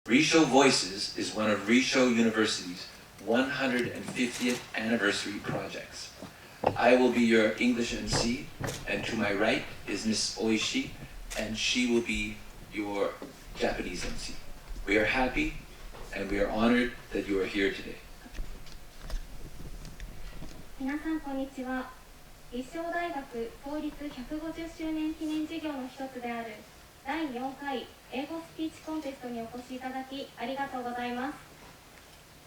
Rissho Voices is one of Rissho University's 150th anniversary projects. I will be your English MC, and to my right is Miss Oishi, and she will be your Japanese MC. We are happy and we are honored that you are here today. 皆さんこんにちは。立正大学創立150周年記念事業の一つである第4回英語スピーチコンテストにお越しいただきありがとうございます。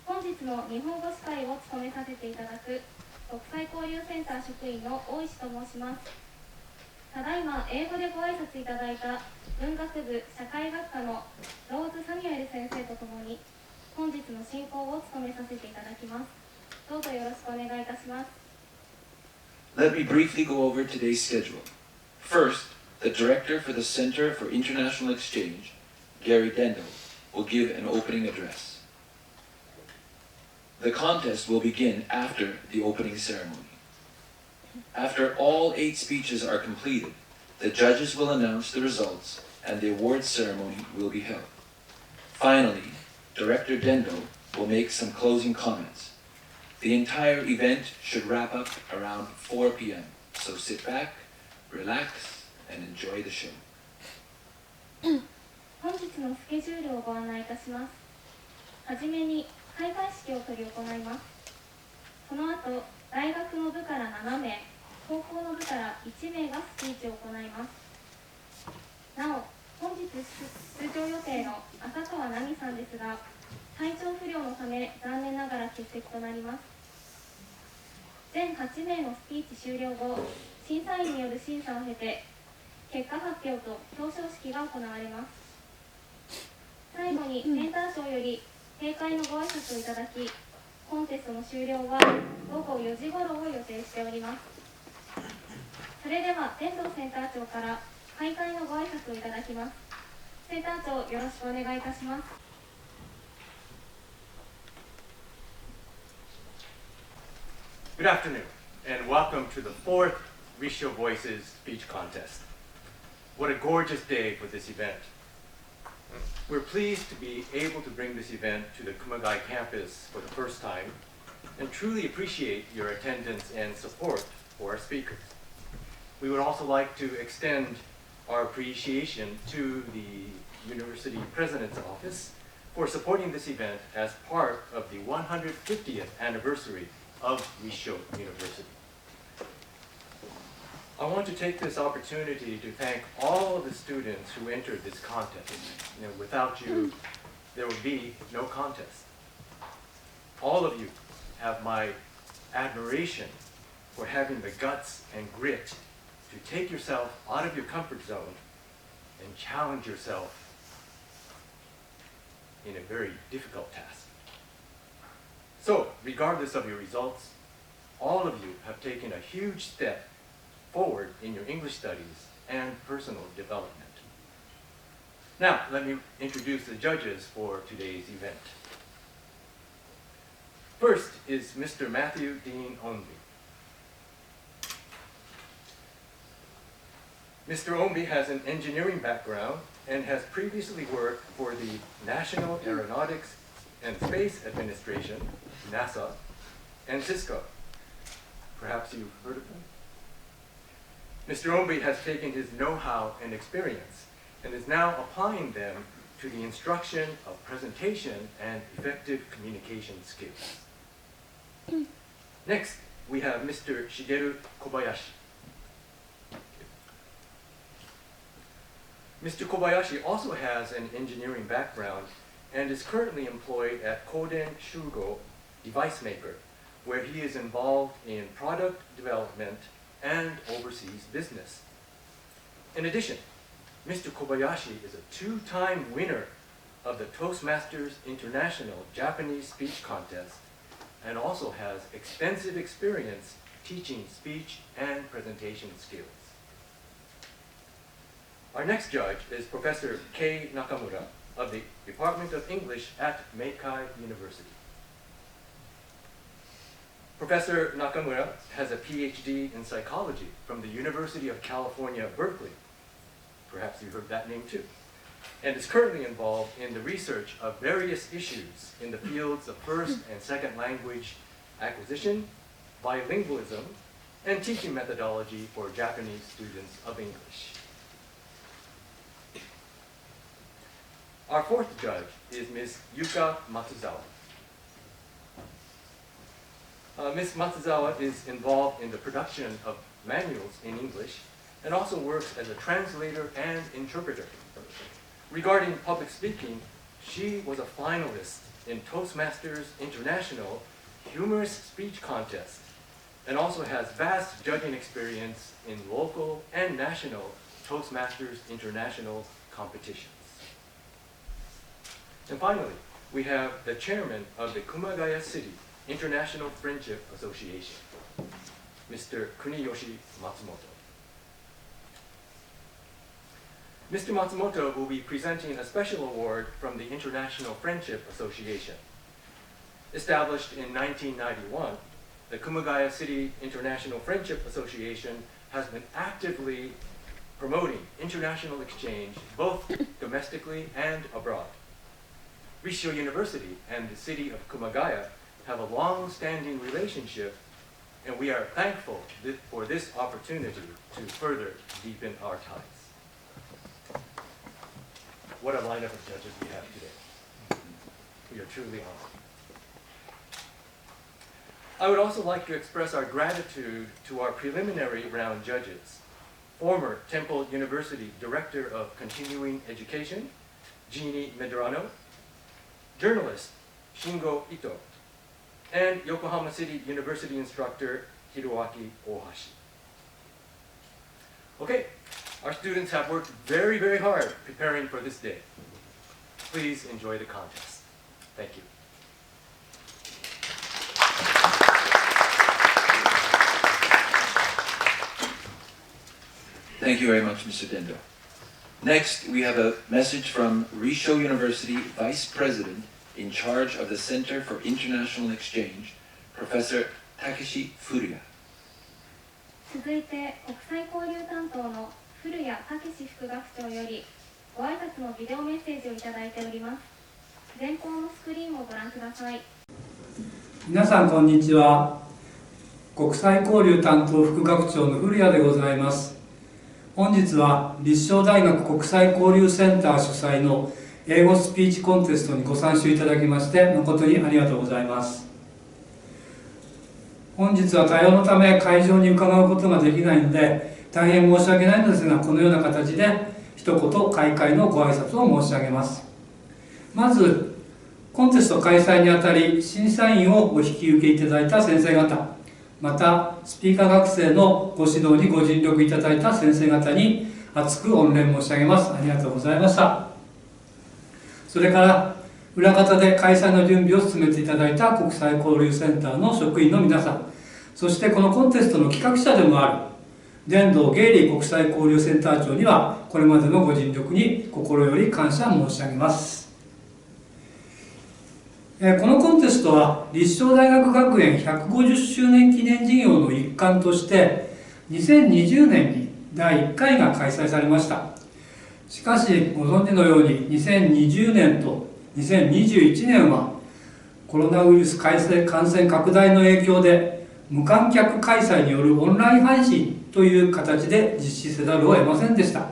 本日の日本語司会を務めさせていただく国際交流センター職員の大石と申します。ただいま英語でご挨拶いただいた文学部社会学科のローズ・サミュエル先生とともに本日の進行を務めさせていただきます。どうぞよろしくお願いいたします。Let me briefly go over today's schedule. First, the director for the Center for International Exchange, Gary Dendo, will give an opening address. The contest will begin after the opening ceremony. After all 8 speeches are completed, the judges will announce the results and the awards ceremony will be held. Finally, Director Dendo will make some closing comments. The entire event should wrap up around 4 p.m., so sit back, relax, and enjoy the show. 本日のスケジュールをご案内いたします。はじめに開会式を執り行います。その後、大学の部から7名、高校の部から1名がスピーチを行います。なお、本日出場予定の浅川奈美さんですが、体調不良のため残念ながら欠席となります。全8名のスピーチ終了後、審査員による審査を経て結果発表と表彰式が行われます。最後にセンター長より閉会のご挨拶をいただき、コンテストの終了は午後4時頃を予定しております。それでは天童センター長から開会のご挨拶をいただきます。センター長、よろしくお願いいたします。Good afternoon, and welcome to the 4th Rissho Voices speech contest. What a gorgeous day for this event. We're pleased to be able to bring this event to the Kumagai campus for the first time, and truly appreciate your attendance and support for our speakers. We would also like to extend our appreciation to the University President's Office for supporting this event as part of the 150th anniversary of Rissho University. I want to take this opportunity to thank all of the students who entered this contest. Without you, there would be no contest. All of you have my admiration for having the guts and grit to take yourself out of your comfort zone and challenge yourself in a very difficult task. So, regardless of your results, all of you have taken a huge step forward in your English studies and personal development. Now, let me introduce the judges for today's event. First is Mr. Matthew Dean Onby. Mr. Onby has an engineering background and has previously worked for the National Aeronautics and Space Administration, NASA, and Cisco. Perhaps you've heard of them? Mr. Onby has taken his know-how and experience and is now applying them to the instruction of presentation and effective communication skills. Next, we have Mr. Shigeru Kobayashi. Mr. Kobayashi also has an engineering background and is currently employed at Koden Shugo Device Maker, where he is involved in product development and overseas business. In addition, Mr. Kobayashi is a 2-time winner of the Toastmasters International Japanese Speech Contest and also has extensive experience teaching speech and presentation skills. Our next judge is Professor Kei Nakamura of the Department of English at Meikai University. Professor Nakamura has a PhD in psychology from the University of California, Berkeley. Perhaps you heard that name too. and is currently involved in the research of various issues in the fields of first and second language acquisition, bilingualism, and teaching methodology for Japanese students of English. Our fourth judge is Ms. Yuka Matsuzawa. Ms. Matsuzawa is involved in the production of manuals in English and also works as a translator and interpreter. Regarding public speaking, she was a finalist in Toastmasters International Humorous Speech Contest and also has vast judging experience in local and national Toastmasters International competitions. And finally, we have the chairman of the Kumagaya City International Friendship Association, Mr. Kuniyoshi Matsumoto. Mr. Matsumoto will be presenting a special award from the International Friendship Association. Established in 1991, the Kumagaya City International Friendship Association has been actively promoting international exchange both domestically and abroad. Rissho University and the city of Kumagaya have a long-standing relationship, and we are thankful for this opportunity to further deepen our ties. What a lineup of judges we have today. We are truly honored. I would also like to express our gratitude to our preliminary round judges, former Temple University Director of Continuing Education, Jeannie Medrano, journalist Shingo Ito, and Yokohama City University instructor Hiroaki Ohashi. Okay, our students have worked very, very hard preparing for this day. Please enjoy the contest. Thank you. Thank you very much, Mr. Dendo. Next, we have a message from Rissho University Vice President in charge of the Center for International Exchange, Professor Takeshi Furuya. 続いて国際交流担当の古谷武史副学長よりご挨拶のビデオメッセージをいただいております。前方のスクリーンをご覧ください。皆さんこんにちは。国際交流担当副学長の古谷でございます。本日は立正大学国際交流センター主催の英語スピーチコンテストにご参集いただきまして誠にありがとうございます。本日は対応のため会場に伺うことができないので大変申し訳ないのですが、このような形で一言開会のご挨拶を申し上げます。まずコンテスト開催にあたり審査員をお引き受けいただいた先生方、またスピーカー学生のご指導にご尽力いただいた先生方に厚く御礼申し上げます。ありがとうございました。それから裏方で開催の準備を進めていただいた国際交流センターの職員の皆さん、そしてこのコンテストの企画者でもある伝道ゲイリー国際交流センター長にはこれまでのご尽力に心より感謝申し上げます。このコンテストは立正大学学園150周年記念事業の一環として2020年に第1回が開催されました。しかしご存知のように2020年と2021年はコロナウイルス感染拡大の影響で無観客開催によるオンライン配信という形で実施せざるを得ませんでした。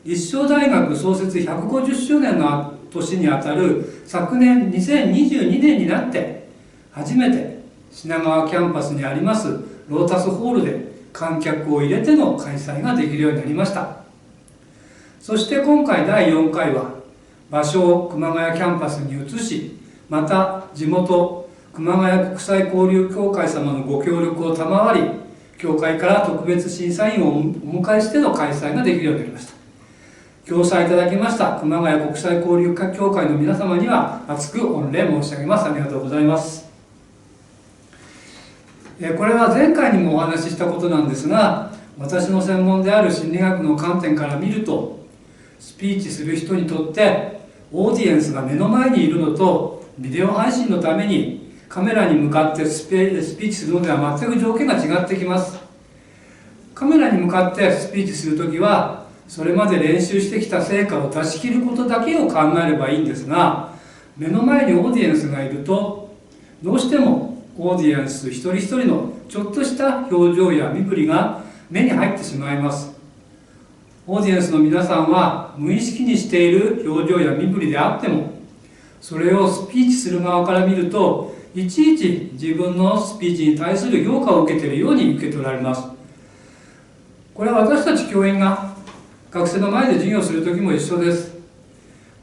立正大学創設150周年の年にあたる昨年2022年になって初めて品川キャンパスにありますロータスホールで観客を入れての開催ができるようになりました。そして今回第4回は場所を熊谷キャンパスに移し、また地元熊谷国際交流協会様のご協力を賜り、協会から特別審査員をお迎えしての開催ができるようになりました。共催いただきました熊谷国際交流協会の皆様には厚く御礼申し上げます。ありがとうございます。これは前回にもお話ししたことなんですが、私の専門である心理学の観点から見ると、スピーチする人にとってオーディエンスが目の前にいるのとビデオ配信のためにカメラに向かってスピーチするのでは全く条件が違ってきます。カメラに向かってスピーチするときはそれまで練習してきた成果を出し切ることだけを考えればいいんですが、目の前にオーディエンスがいるとどうしてもオーディエンス一人一人のちょっとした表情や身振りが目に入ってしまいます。オーディエンスの皆さんは無意識にしている表情や身振りであっても、それをスピーチする側から見るといちいち自分のスピーチに対する評価を受けているように受け取られます。これは私たち教員が学生の前で授業する時も一緒です。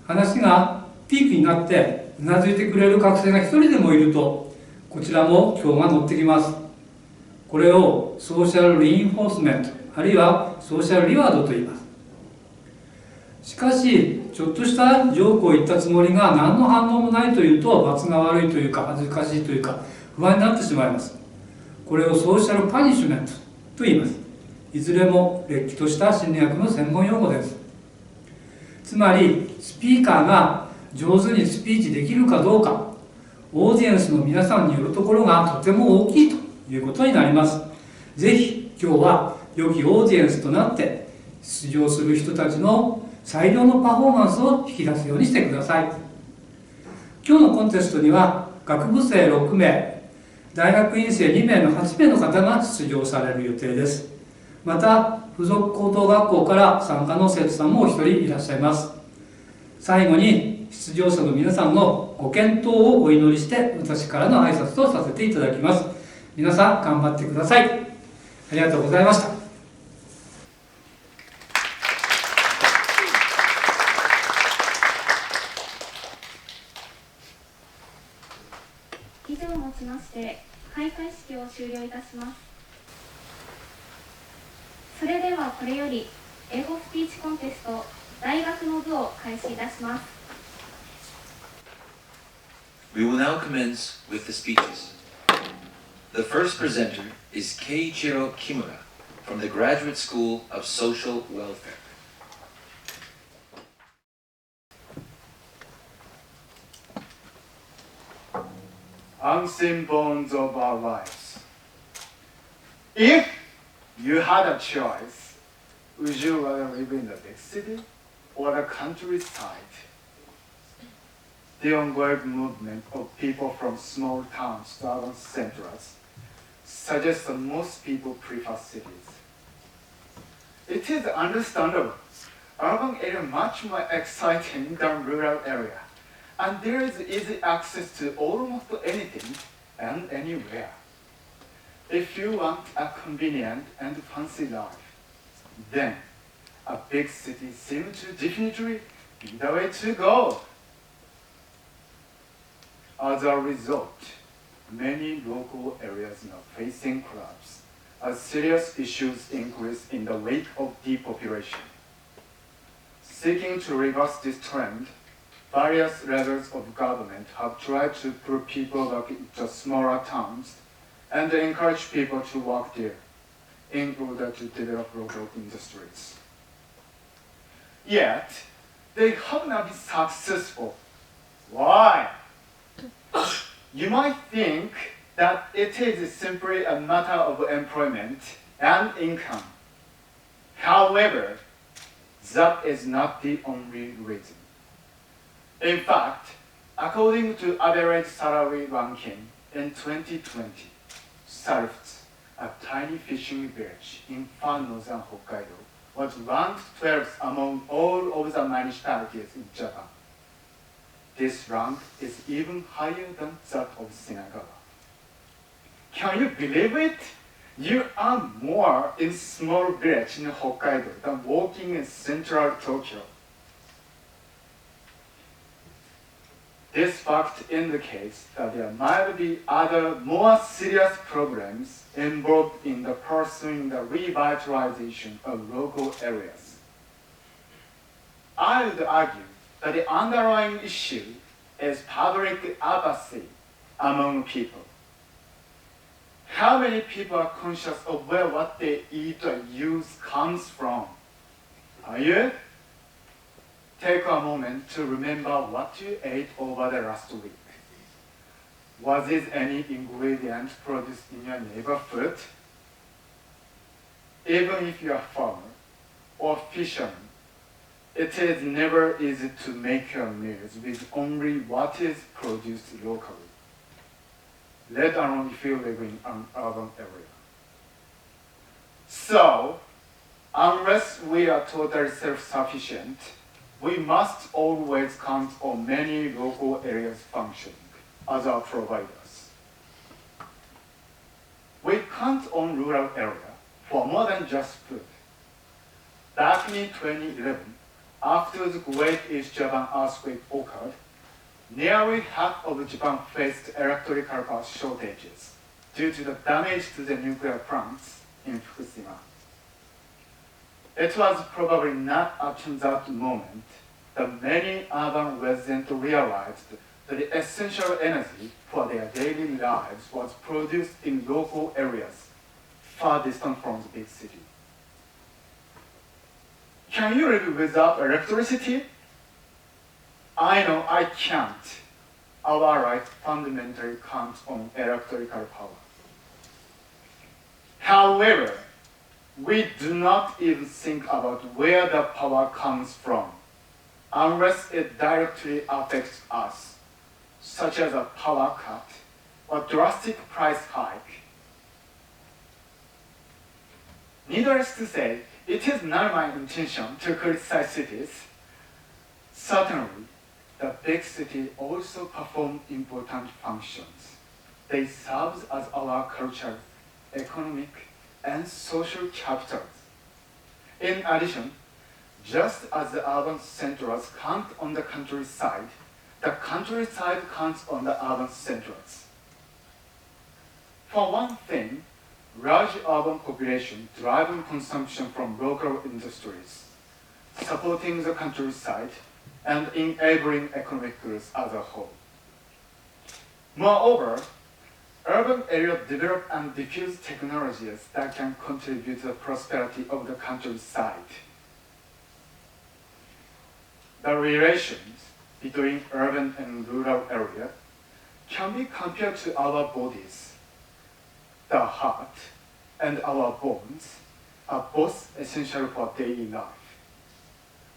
話がピークになってうなずいてくれる学生が一人でもいると、こちらも今日が乗ってきます。これをソーシャルリインフォースメント、あるいはソーシャルリワードと言います。しかしちょっとしたジョークを言ったつもりが何の反応もないというと、罰が悪いというか恥ずかしいというか不安になってしまいます。これをソーシャルパニッシュメントと言います。いずれもれっきとした心理学の専門用語です。つまりスピーカーが上手にスピーチできるかどうか、オーディエンスの皆さんによるところがとても大きいということになります。ぜひ今日は良きオーディエンスとなって出場する人たちの最良のパフォーマンスを引き出すようにしてください。今日のコンテストには学部生6名、大学院生2名の8名の方が出場される予定です。また付属高等学校から参加の生徒さんもお一人いらっしゃいます。最後に出場者の皆さんのご健闘をお祈りして私からの挨拶とさせていただきます。皆さん頑張ってください。ありがとうございました。以上をもちまして開会式を終了いたします。それではこれより英語スピーチコンテスト大学の部を開始いたします。 We will now commence with the speeches. The first presenter is Keiichiro Kimura from the Graduate School of Social Welfare. Unseen bones of our lives. If you had a choice, would you rather live in the big city or the countryside? The ongoing movement of people from small towns to urban centers suggests that most people prefer cities. It is understandable. Urban area is much more exciting than rural area, and there is easy access to almost anything and anywhere. If you want a convenient and fancy life, then a big city seems to definitely be the way to go. As a result, many local areas are facing collapse as serious issues increase in the wake of depopulation. Seeking to reverse this trend, various levels of government have tried to put people back into smaller towns and encourage people to work there in order to develop local industries. Yet, they have not been successful. Why? You might think that it is simply a matter of employment and income. However, that is not the only reason. In fact, according to average salary ranking in 2020, Sarifts, a tiny fishing village in far northern Hokkaido, was ranked 12th among all of the municipalities in Japan. This rank is even higher than that of Shinagawa. Can you believe it? You earn more in small village in Hokkaido than working in central Tokyo. This fact indicates that there might be other more serious problems involved in the pursuing the revitalization of local areas. I would argue that the underlying issue is public apathy among people. How many people are conscious of where what they eat or use comes from? Are you? Take a moment to remember what you ate over the last week. Was it any ingredient produced in your neighborhood? Even if you are a farmer, or fishermen, it is never easy to make your meals with only what is produced locally, let alone if you live in an urban area. So, unless we are totally self-sufficient, we must always count on many local areas functioning as our providers. We count on rural area for more than just food. Back in 2011, after the Great East Japan earthquake occurred, nearly half of Japan faced electrical power shortages due to the damage to the nuclear plants in Fukushima. It was probably not up to that moment that many urban residents realized that the essential energy for their daily lives was produced in local areas far distant from the big city. Can you live without electricity? I know I can't. Our life fundamentally counts on electrical power. However, we do not even think about where the power comes from unless it directly affects us, such as a power cut or drastic price hike. Needless to say, it is not my intention to criticize cities. Certainly, the big cities also perform important functions. They serve as our cultural, economic, and social capitals. In addition, just as the urban centers count on the countryside counts on the urban centers. For one thing, large urban population driving consumption from local industries, supporting the countryside, and enabling economic growth as a whole. Moreover, urban areas develop and diffuse technologies that can contribute to the prosperity of the countryside. The relations between urban and rural areas can be compared to our bodies. The heart and our bones are both essential for daily life.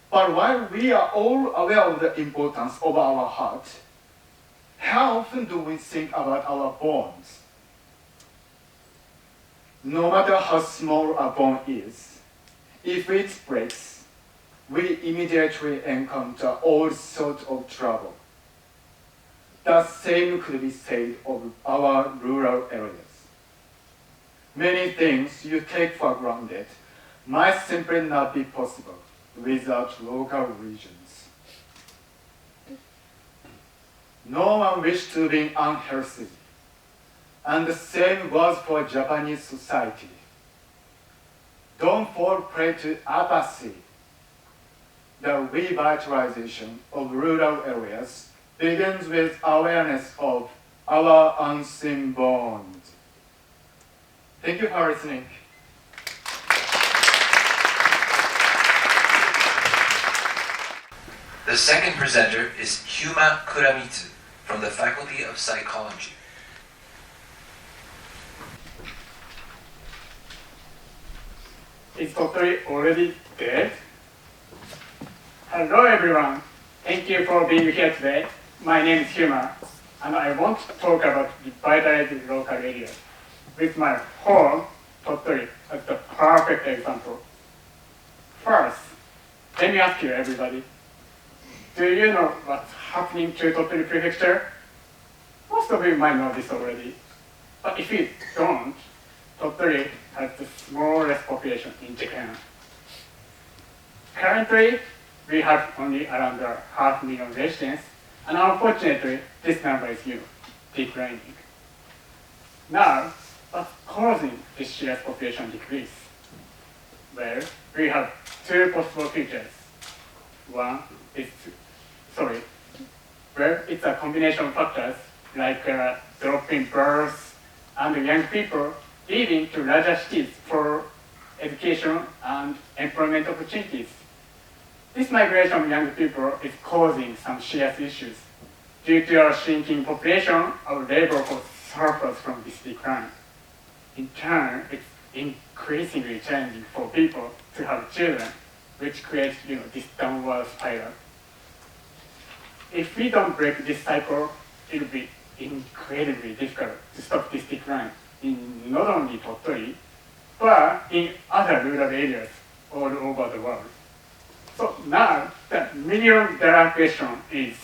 But while we are all aware of the importance of our heart, how often do we think about our bones? No matter how small a bone is, if it breaks, we immediately encounter all sorts of trouble. The same could be said of our rural areas. Many things you take for granted might simply not be possible without local regions. No one wishes to be unhealthy, and the same goes for Japanese society. Don't fall prey to apathy. The revitalization of rural areas begins with awareness of our unseen bones. Thank you for listening. The second presenter is Hyuma Kuramitsu from the Faculty of Psychology. Is Totori already dead? Hello everyone. Thank you for being here today. My name is Hyuma, and I want to talk about revitalizing local areas with my home, Totori, as the perfect example. First, let me ask you everybody, do you know what's happening to Totori Prefecture? Most of you might know this already, but if you don't, Totori has the smallest population in Japan. Currently, we have only around 500,000 residents, and unfortunately, this number is declining. Now, what's causing this year's population decrease? Well, we have two possible features. One is, it's a combination of factors like dropping births and young people leaving to larger cities for education and employment opportunities. This migration of young people is causing some serious issues. Due to a shrinking population, our labor force suffers from this decline. In turn, it's increasingly challenging for people to have children which creates this downward spiral. If we don't break this cycle, it will be incredibly difficult to stop this decline in not only Tottori, but in other rural areas all over the world. So now the million-dollar question is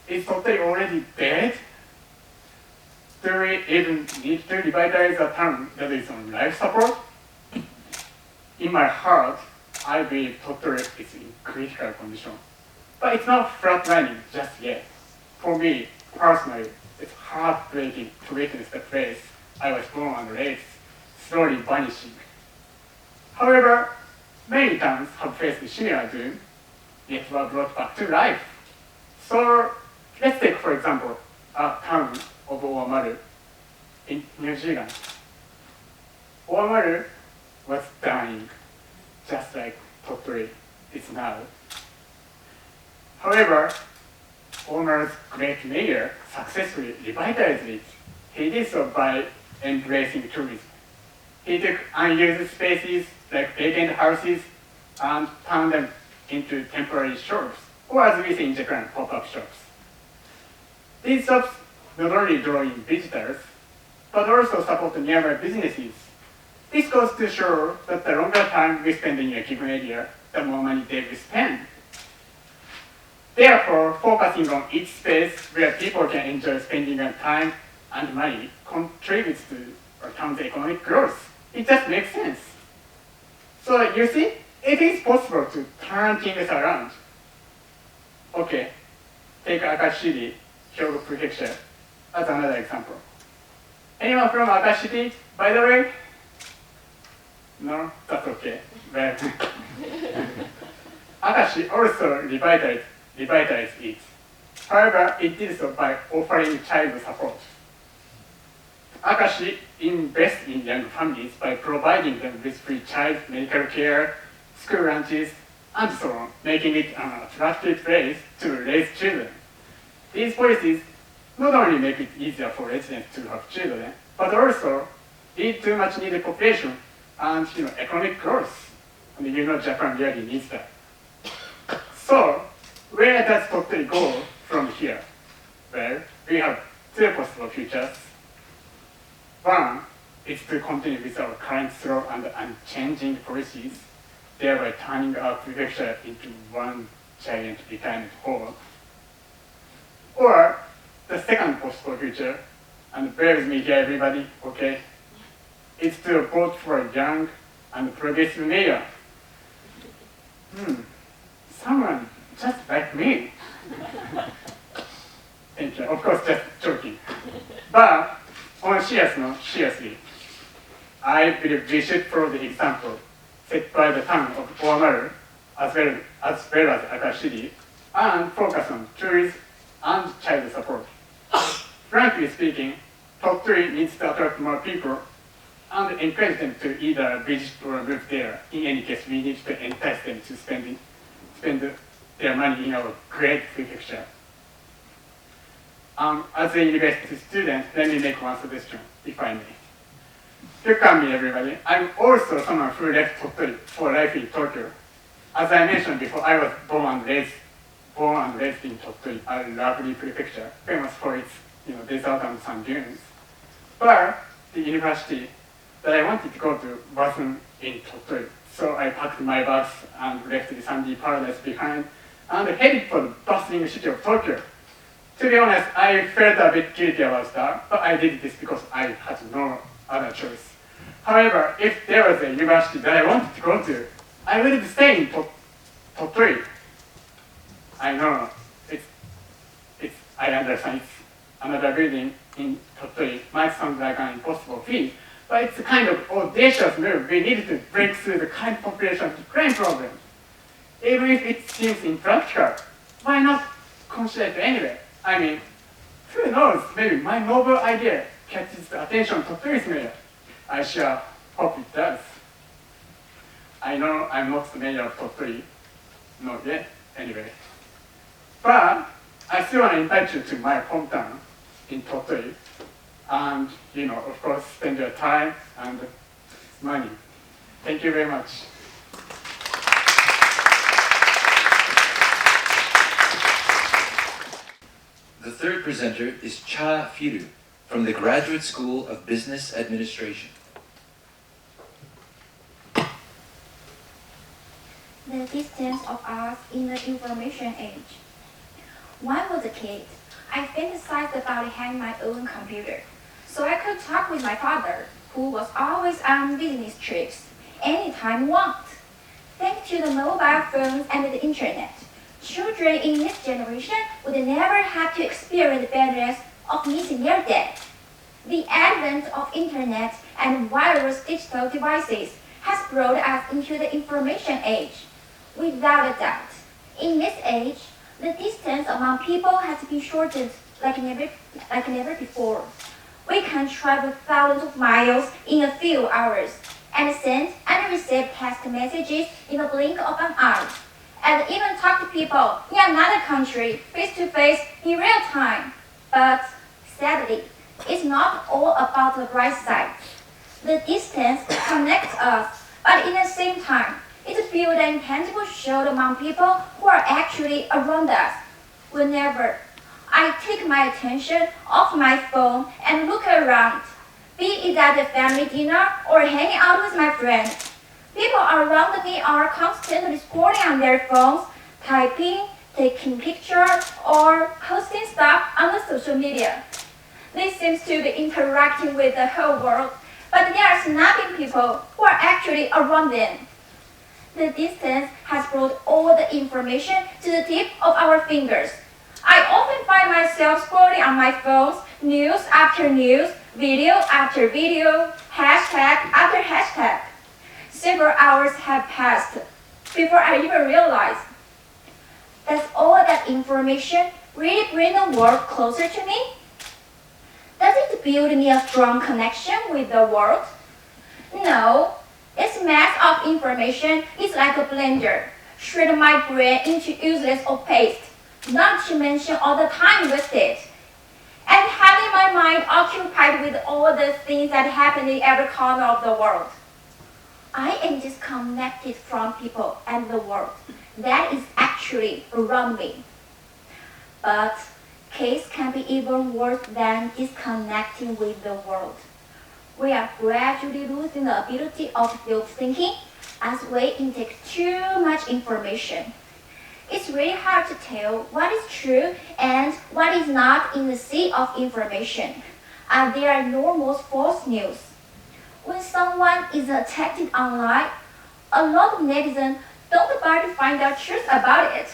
Tottori already dead? Do we even need to revitalize a town that is on life support? In my heart, I believe Tottori is in critical condition. But it's not flatlining just yet. For me, personally, it's heartbreaking to witness the place I was born and raised slowly vanishing. However, many towns have faced similar doom, yet were brought back to life. So let's take, for example, a town of Oamaru in New Zealand. Oamaru was dying, just like Tottori is now. However, Oamaru's great mayor successfully revitalized it. He did so by embracing tourism. He took unused spaces like vacant houses and turned them into temporary shops, or as we say in Japan, pop-up shops. These shops not only draw in visitors, but also support nearby businesses. This goes to show that the longer time we spend in a given area, the more money they will spend. Therefore, focusing on each space where people can enjoy spending their time and money contributes to a town's economic growth. It just makes sense. So you see, it is possible to turn things around. Okay, take Akashi City, Hyogo Prefecture, as another example. Anyone from Akashi City, by the way? No? That's okay. Well, Akashi also revitalized it. However, it did so by offering child support. Akashi invests in young families by providing them with free child medical care, school lunches, and so on, making it an attractive place to raise children. These policies not only make it easier for residents to have children, but also lead to much needed population and economic growth. And Japan really needs that. So, where does Tottori go from here? Well, we have two possible futures. One is to continue with our current slow and unchanging policies, thereby turning our prefecture into one giant retirement home. Or the second possible future, and bear with me here everybody, okay, is to vote for a young and progressive mayor. Someone just like me. Thank you. Of course, just joking. But seriously, I believe we should follow the example set by the town of Oamaru as well as Akashi City and focus on tourism and child support. Frankly speaking, Tottori needs to attract more people and encourage them to either visit or move there. In any case, we need to entice them to spend their money in our great prefecture. As a university student, let me make one suggestion, if I may. Look at me, everybody. I'm also someone who left Tottori for life in Tokyo. As I mentioned before, I was born and raised in Tottori, a lovely prefecture, famous for its desert and sand dunes. But the university that I wanted to go to wasn't in Tottori. So I packed my bags and left the sandy paradise behind and headed for the bustling city of Tokyo. To be honest, I felt a bit guilty about that, but I did this because I had no other choice. However, if there was a university that I wanted to go to, I would stay in Tottori. I know, I understand it's another building in Tottori might sound like an impossible feat, but it's a kind of audacious move. We needed to break through the current population decline problem. Even if it seems impractical, why not consider it anyway? I mean, who knows, maybe my noble idea catches the attention of Tottori's mayor. I sure hope it does. I know I'm not the mayor of Tottori, not yet, anyway. But I still want to invite you to my hometown in Tottori, and of course, spend your time and money. Thank you very much. third presenter is Cha Firu from the Graduate School of Business Administration. The distance of us in the information age. When I was a kid, I fantasized about having my own computer, so I could talk with my father, who was always on business trips, anytime I want. Thanks to the mobile phones and the internet, children in this generation would never have to experience the badness of missing their dad. The advent of internet and wireless digital devices has brought us into the information age. Without a doubt, in this age, the distance among people has been shortened like never before. We can travel thousands of miles in a few hours and send and receive text messages in the blink of an eye, and even talk to people in another country face to face in real time. But sadly, it's not all about the bright side. The distance connects us, but in the same time, it builds an intangible shield among people who are actually around us. Whenever I take my attention off my phone and look around, be it at a family dinner or hanging out with my friends, people around me are constantly scrolling on their phones, typing, taking pictures, or posting stuff on the social media. They seem to be interacting with the whole world, but they are snapping people who are actually around them. The distance has brought all the information to the tip of our fingers. I often find myself scrolling on my phones, news after news, video after video, hashtag after hashtag. Several hours have passed before I even realize. Does all that information really bring the world closer to me? Does it build me a strong connection with the world? No. This mass of information is like a blender, shredding my brain into useless paste, not to mention all the time wasted, and having my mind occupied with all the things that happen in every corner of the world. I am disconnected from people and the world that is actually around me. But case can be even worse than disconnecting with the world. We are gradually losing the ability of self-thinking as we intake too much information. It's really hard to tell what is true and what is not in the sea of information, as there are enormous false news. When someone is attacked online, a lot of netizens don't bother to find out truth about it,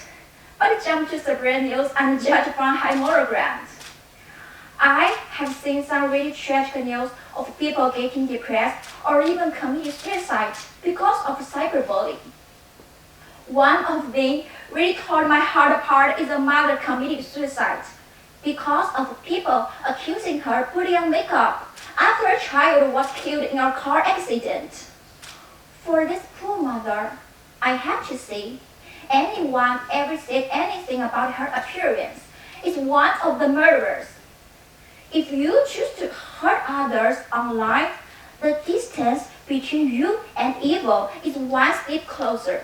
but jump to spread news and judge from high moral ground. I have seen some really tragic news of people getting depressed or even committing suicide because of cyberbullying. One of them really tore my heart apart is a mother committing suicide because of people accusing her putting on makeup after a child was killed in a car accident. For this poor mother, I have to say, anyone ever said anything about her appearance is one of the murderers. If you choose to hurt others online, the distance between you and evil is one step closer.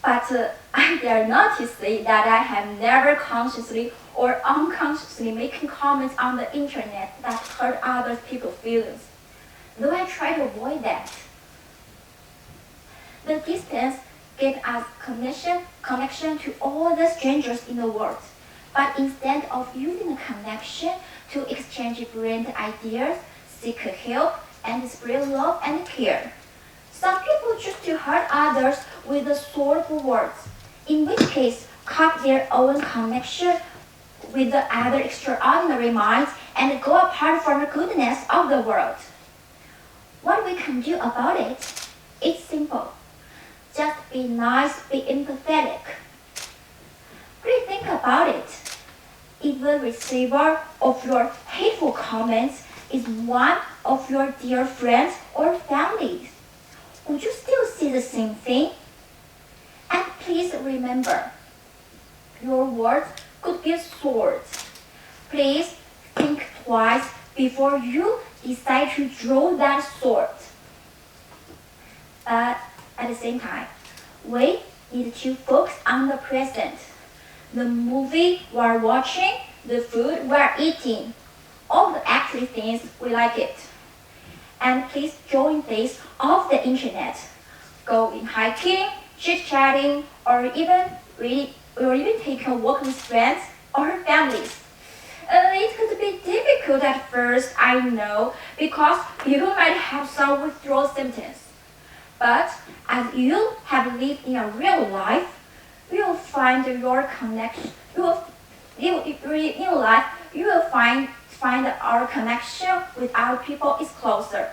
But I dare not to say that I have never consciously or unconsciously making comments on the internet that hurt other people's feelings, though I try to avoid that. The distance gives us connection to all the strangers in the world. But instead of using the connection to exchange brilliant ideas, seek help, and spread love and care, some people choose to hurt others with the sword of words, in which case cut their own connection with the other extraordinary minds and go apart from the goodness of the world. What we can do about it? It's simple. Just be nice, be empathetic. Really think about it. If the receiver of your hateful comments is one of your dear friends or family, would you still say the same thing? And please remember, your words could be swords. Please think twice before you decide to draw that sword. But at the same time, we need to focus on the present. the movie we're watching, the food we're eating, all the actual things we like it. And please join this off the internet. Go hiking, chit-chatting, or even take a walk with friends or families. It could be difficult at first, I know, because you might have some withdrawal symptoms. But as you have lived in a real life, you will find your connection. In life, you will find our connection with other people is closer.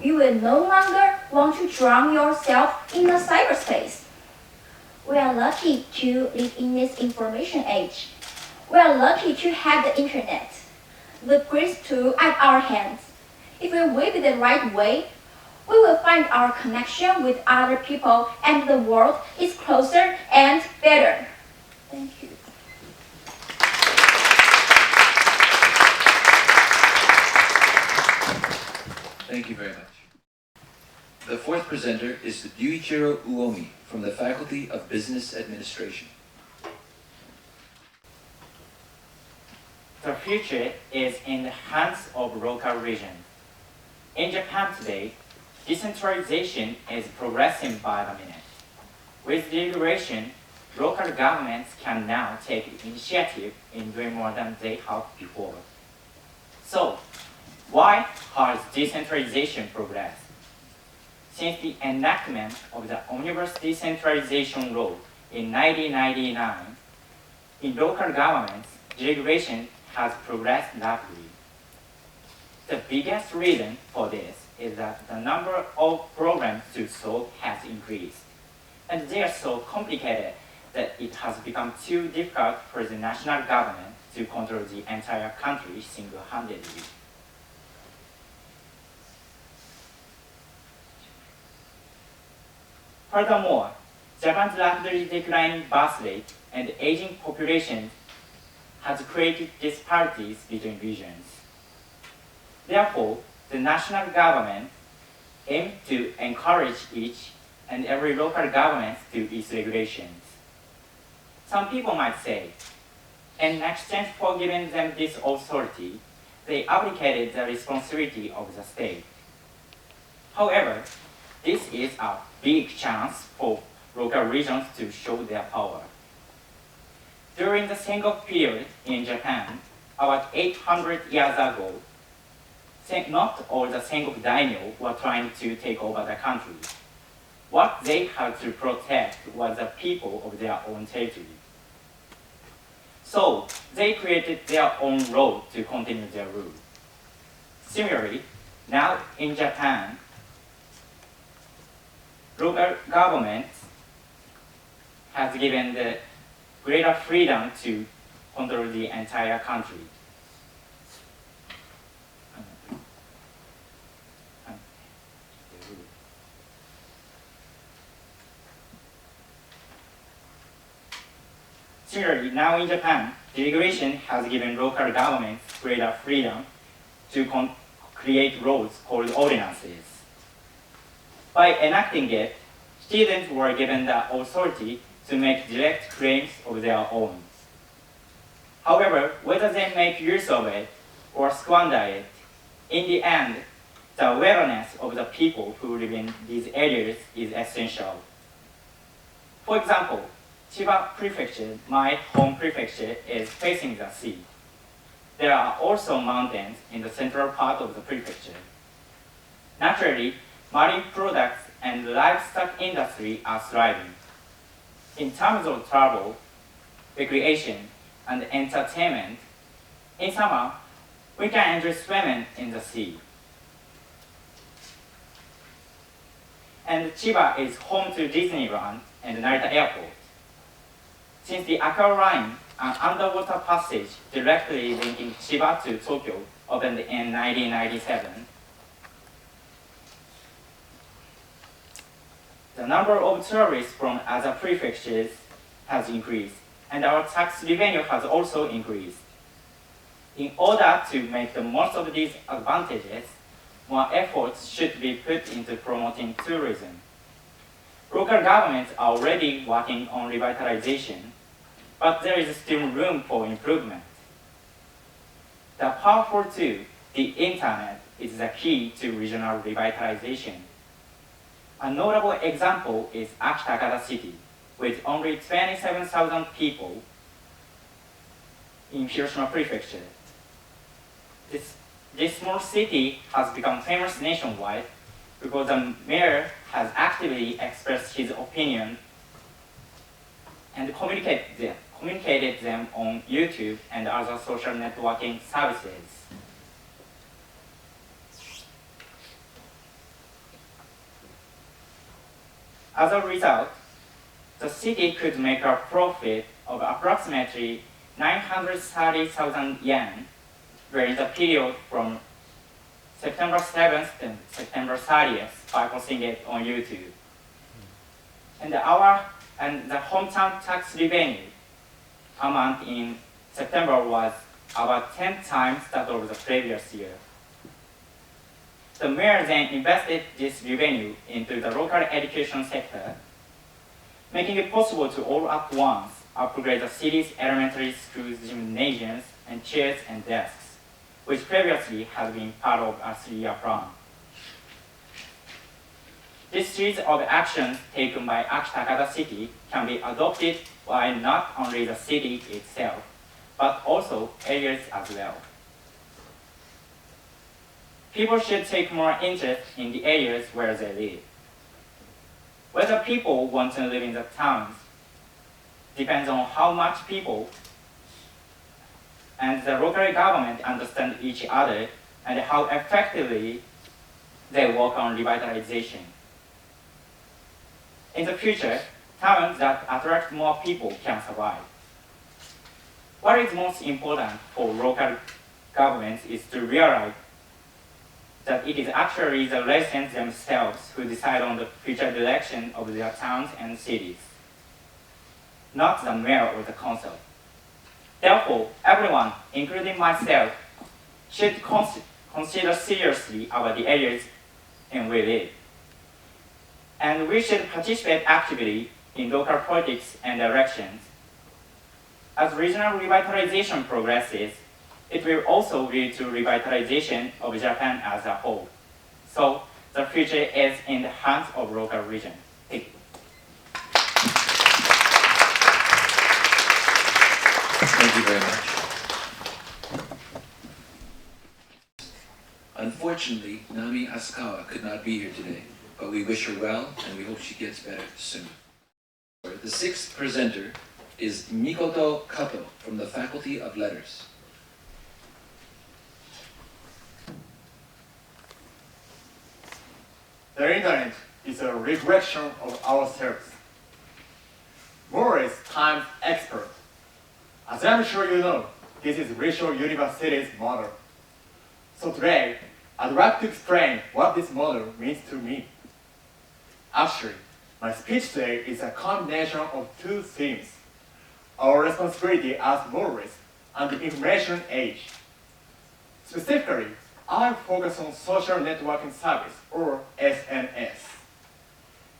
You will no longer want to drown yourself in the cyberspace. We are lucky to live in this information age. We are lucky to have the internet, the greatest tool at our hands. If we whip it the right way, we will find our connection with other people and the world is closer and better. Thank you. Thank you very much. The fourth presenter is Yuichiro Uomi from the Faculty of Business Administration. The future is in the hands of local regions. In Japan today, decentralization is progressing by the minute. With deregulation, local governments can now take initiative in doing more than they have before. So, why has decentralization progressed? Since the enactment of the Omnibus Decentralization Law in 1999, in local governments, deregulation has progressed rapidly. The biggest reason for this is that the number of programs to solve has increased, and they are so complicated that it has become too difficult for the national government to control the entire country single-handedly. Furthermore, Japan's rapidly declining birth rate and aging population has created disparities between regions. Therefore, the national government aims to encourage each and every local government to do its regulations. Some people might say, in exchange for giving them this authority, they abdicated the responsibility of the state. However, this is a big chance for local regions to show their power. During the Sengoku period in Japan, about 800 years ago, not all the Sengoku daimyo were trying to take over the country. What they had to protect was the people of their own territory. So they created their own law to continue their rule. Similarly, now in Japan, local government has given the greater freedom to control the entire country. Similarly, now in Japan, deregulation has given local governments greater freedom to create laws called ordinances. By enacting it, citizens were given the authority to make direct claims of their own. However, whether they make use of it or squander it, in the end, the awareness of the people who live in these areas is essential. For example, Chiba Prefecture, my home prefecture, is facing the sea. There are also mountains in the central part of the prefecture. Naturally, marine products and livestock industry are thriving. In terms of travel, recreation, and entertainment, in summer, we can enjoy swimming in the sea. And Chiba is home to Disneyland and Narita Airport. Since the Aqua Line, an underwater passage directly linking Chiba to Tokyo, opened in 1997, the number of tourists from other prefectures has increased, and our tax revenue has also increased. In order to make the most of these advantages, more efforts should be put into promoting tourism. Local governments are already working on revitalization, but there is still room for improvement. The powerful tool, the internet, is the key to regional revitalization. A notable example is Akitakata City, with only 27,000 people in Hiroshima Prefecture. This small city has become famous nationwide because the mayor has actively expressed his opinion and communicated them on YouTube and other social networking services. As a result, the city could make a profit of approximately 930,000 yen during the period from September 7th to September 30th by posting it on YouTube. And the hometown tax revenue amount in September was about 10 times that of the previous year. The mayor then invested this revenue into the local education sector, making it possible to all at once upgrade the city's elementary schools, gymnasiums, and chairs and desks, which previously had been part of a 3-year plan. This series of actions taken by Akitakata City can be adopted by not only the city itself, but also areas as well. People should take more interest in the areas where they live. Whether people want to live in the towns depends on how much people and the local government understand each other and how effectively they work on revitalization. In the future, towns that attract more people can survive. What is most important for local governments is to realize that it is actually the residents themselves who decide on the future direction of their towns and cities, not the mayor or the council. Therefore, everyone, including myself, should consider seriously about the areas in which we live. And we should participate actively in local politics and elections. As regional revitalization progresses, it will also lead to revitalization of Japan as a whole. So, the future is in the hands of local region. Thank you. Thank you very much. Unfortunately, Nami Asukawa could not be here today, but we wish her well and we hope she gets better soon. The sixth presenter is Mikoto Kato from the Faculty of Letters. The internet is a reflection of ourselves. More is time's expert. As I'm sure you know, this is Rissho University's model. So today, I'd like to explain what this model means to me. Actually, my speech today is a combination of two themes: our responsibility as modelists and the information age. Specifically, I'll focus on social networking service, or SNS.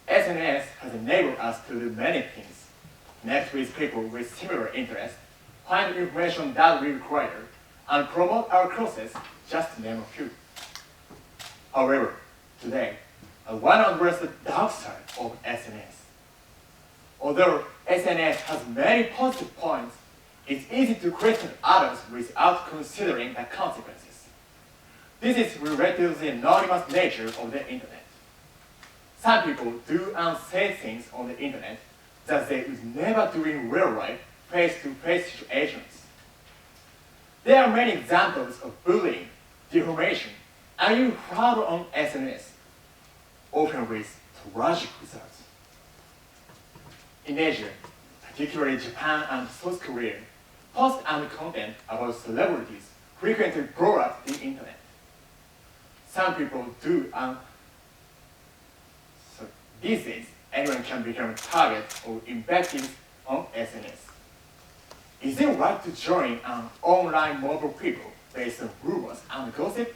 SNS has enabled us to do many things: connect with people with similar interests, find information that we require, and promote our courses, just to name a few. However, today, I want to address the dark side of SNS. Although SNS has many positive points, it's easy to question others without considering the consequences. This is related to the anonymous nature of the internet. Some people do and say things on the internet that they would never do in real life, face-to-face situations. There are many examples of bullying, defamation, and even fraud on SNS, often with tragic results. In Asia, particularly Japan and South Korea, posts and content about celebrities frequently blow up the internet. Some people do, and so these days, anyone can become a target of invectives on SNS. Is it right to join an online mob of people based on rumors and gossip?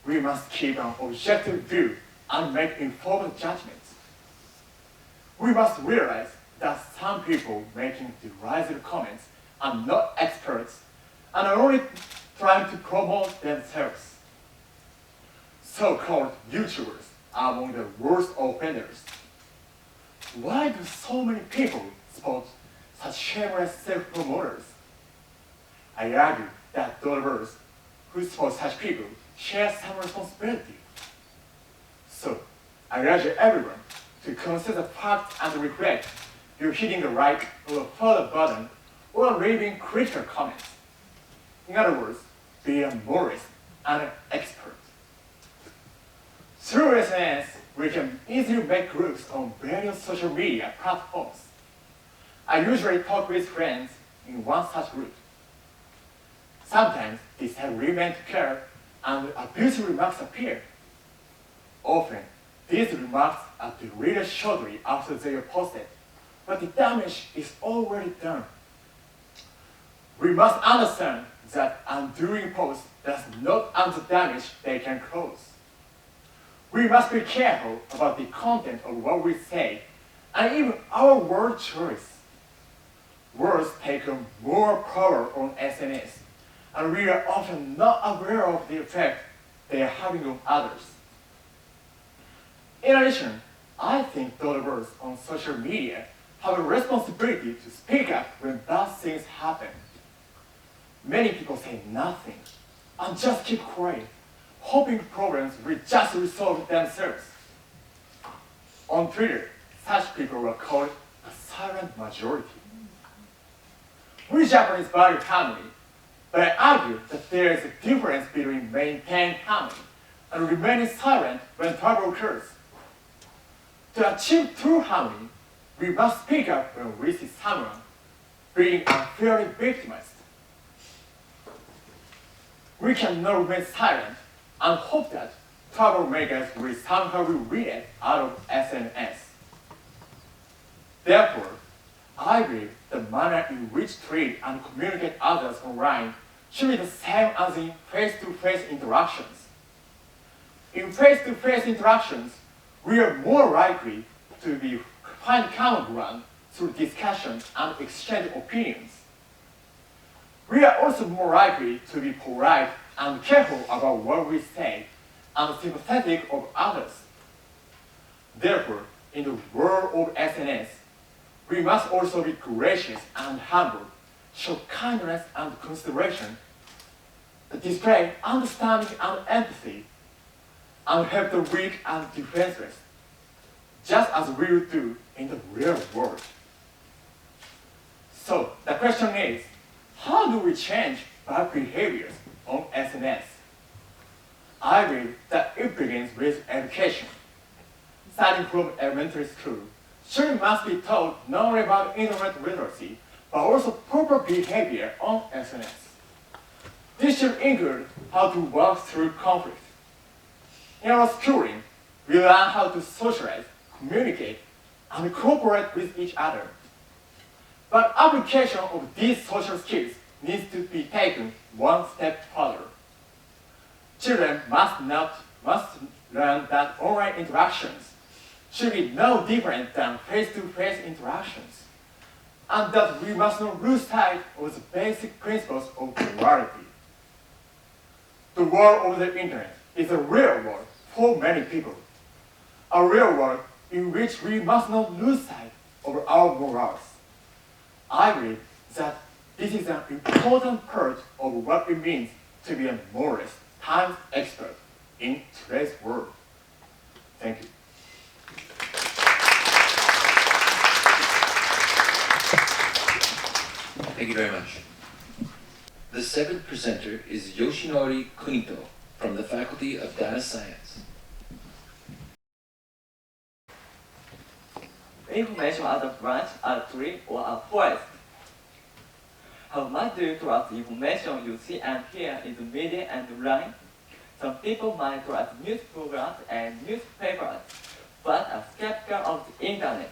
We must keep an objective view and make informed judgments. We must realize that some people making derisive comments are not experts and are only trying to promote themselves. So-called YouTubers are among the worst offenders. Why do so many people support such shameless self-promoters? I argue that those who support such people share some responsibility. So, I urge everyone to consider the fact and regret you're hitting the right or further button or leaving critical comments. In other words, be a moralist and an expert. Through SNS, we can easily make groups on various social media platforms. I usually talk with friends in one such group. Sometimes disagreements occur and abusive remarks appear. Often, these remarks are deleted shortly after they are posted, but the damage is already done. We must understand that undoing posts does not undo damage they can cause. We must be careful about the content of what we say and even our word choice. Words take on more power on SNS, and we are often not aware of the effect they are having on others. In addition, I think developers on social media have a responsibility to speak up when bad things happen. Many people say nothing and just keep quiet, hoping problems will just resolve themselves. On Twitter, such people are called a silent majority. We Japanese value harmony, but I argue that there is a difference between maintaining harmony and remaining silent when trouble occurs. To achieve true harmony, we must speak up when we see someone being unfairly victimized. We cannot remain silent and hope that troublemakers will somehow be weeded out of SNS. Therefore, I believe the manner in which treat and communicate others online should be the same as in face-to-face interactions. In face-to-face interactions, we are more likely to find common ground through discussion and exchange opinions. We are also more likely to be polite and careful about what we say and sympathetic of others. Therefore, in the world of SNS, we must also be gracious and humble, show kindness and consideration, display understanding and empathy, and help the weak and defenseless, just as we would do in the real world. So the question is, how do we change bad behaviors on SNS? I believe that it begins with education. Starting from elementary school, children must be taught not only about internet literacy, but also proper behavior on SNS. This should include how to work through conflict. In our schooling, we learn how to socialize, communicate, and cooperate with each other. But application of these social skills needs to be taken one step further. Children must learn that online interactions should be no different than face-to-face interactions, and that we must not lose sight of the basic principles of morality. The world of the internet is a real world for many people, a real world in which we must not lose sight of our morals. I believe that this is an important part of what it means to be a moralist times expert in today's world. Thank you. Thank you very much. The seventh presenter is Yoshinori Kunito from the Faculty of Data Science. Information as a branch, a tree, or a forest. How much do you trust the information you see and hear in the media and online? Some people might trust news programs and newspapers, but are skeptical of the internet.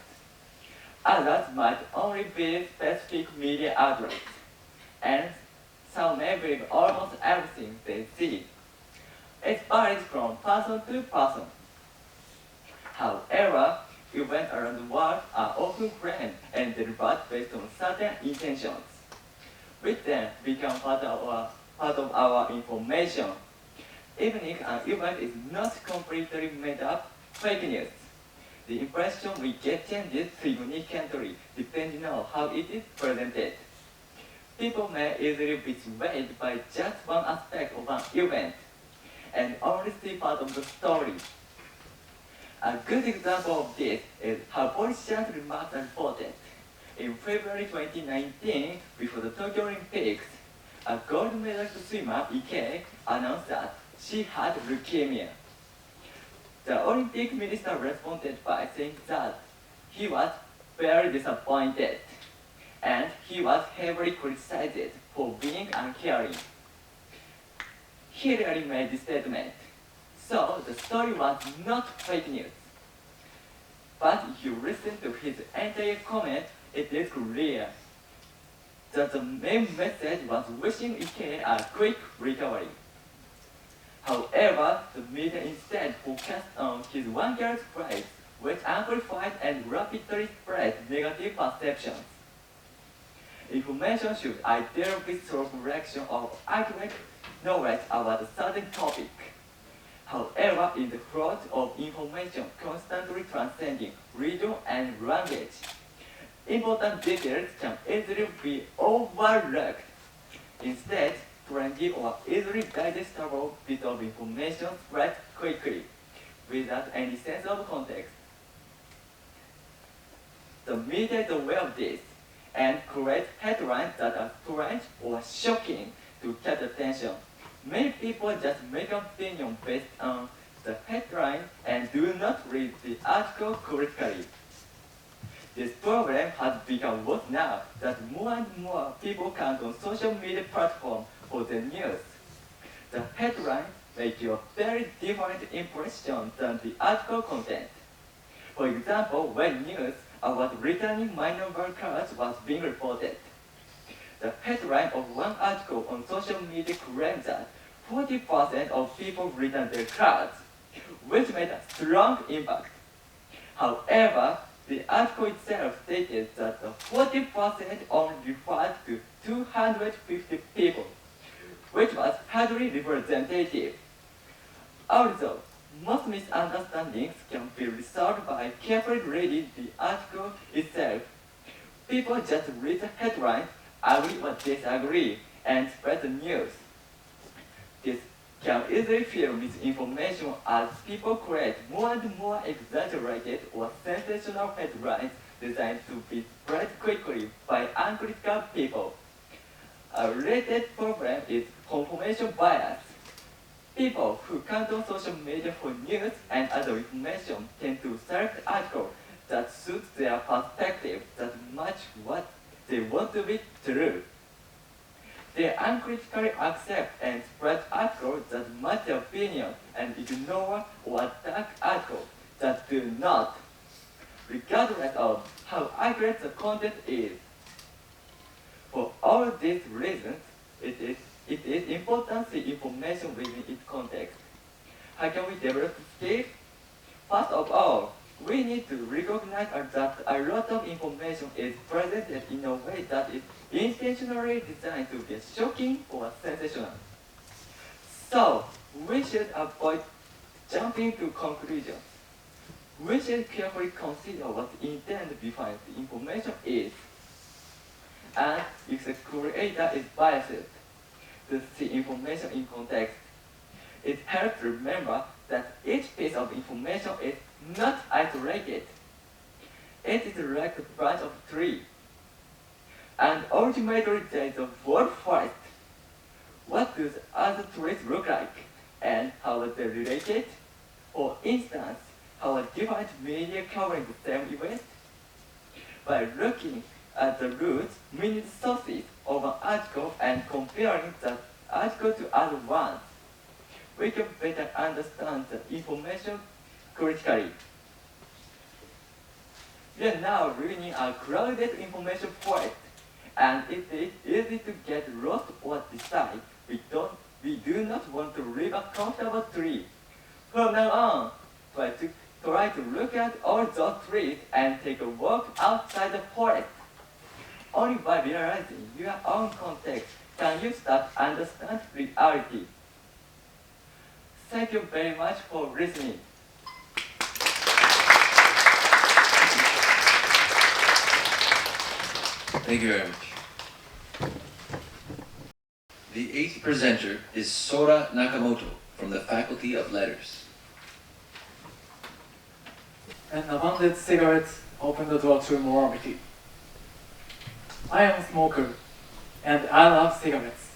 Others might only be specific media outlets, and some may believe almost everything they see. It varies from person to person. However, events around the world are often planned and delivered based on certain intentions, which then become part of our information. Even if an event is not completely made up fake news, the impression we get changes significantly depending on how it is presented. People may easily be swayed by just one aspect of an event and only see part of the story. A good example of this is how politicians' remarks are reported. In February 2019, before the Tokyo Olympics, a gold medalist swimmer, Ike, announced that she had leukemia. The Olympic minister responded by saying that he was very disappointed and he was heavily criticized for being uncaring. He really made this statement, so the story was not fake news. But if you listen to his entire comment, it is clear that the main message was wishing Ike a quick recovery. However, the media instead focused on his one girl's phrase, which amplified and rapidly spread negative perceptions. Information should ideally be through collection of accurate knowledge about a certain topic. However, in the flood of information constantly transcending region and language, important details can easily be overlooked. Instead, trendy or easily digestible bits of information spread quickly, without any sense of context. The media is aware of this, and creates headlines that are strange or shocking to catch attention. Many people just make an opinion based on the headline and do not read the article critically. This problem has become worse now that more and more people count on social media platforms for the news. The headlines make you a very different impression than the article content. For example, when news about returning minor workers was being reported, the headline of one article on social media claimed that 40% of people returned their cards, which made a strong impact. However, the article itself stated that the 40% only referred to 250 people, which was hardly representative. Also, most misunderstandings can be resolved by carefully reading the article itself. People just read the headline, agree or disagree, and spread the news. This can easily fill misinformation as people create more and more exaggerated or sensational headlines designed to be spread quickly by uncritical people. A related problem is confirmation bias. People who count on social media for news and other information tend to select articles that suit their perspective that match what they want to be true. They uncritically accept and spread articles that match their opinion and ignore or attack articles that do not, regardless of how accurate the content is. For all these reasons, it is important to see information within its context. How can we develop skills? First of all, we need to recognize that a lot of information is presented in a way that is intentionally designed to be shocking or sensational. So, we should avoid jumping to conclusions. We should carefully consider what the intent behind the information is. And if the creator is biased, to see information in context. It helps remember that each piece of information is not isolated. It is like the branch of a tree. And ultimately there is a whole forest. What do the other trees look like? And how are they related? For instance, how are different media covering the same event? By looking at the roots, meaning sources of an article and comparing that article to other ones, we can better understand the information critically. We are now living in a crowded information forest, and it is easy to get lost or decide we do not want to live a comfortable tree. From now on, try try to look at all those trees and take a walk outside the forest. Only by realizing your own context can you start to understand reality. Thank you very much for listening. Thank you very much. The eighth presenter is Sora Nakamoto from the Faculty of Letters. An abundant cigarette opened the door to morality. I am a smoker, and I love cigarettes.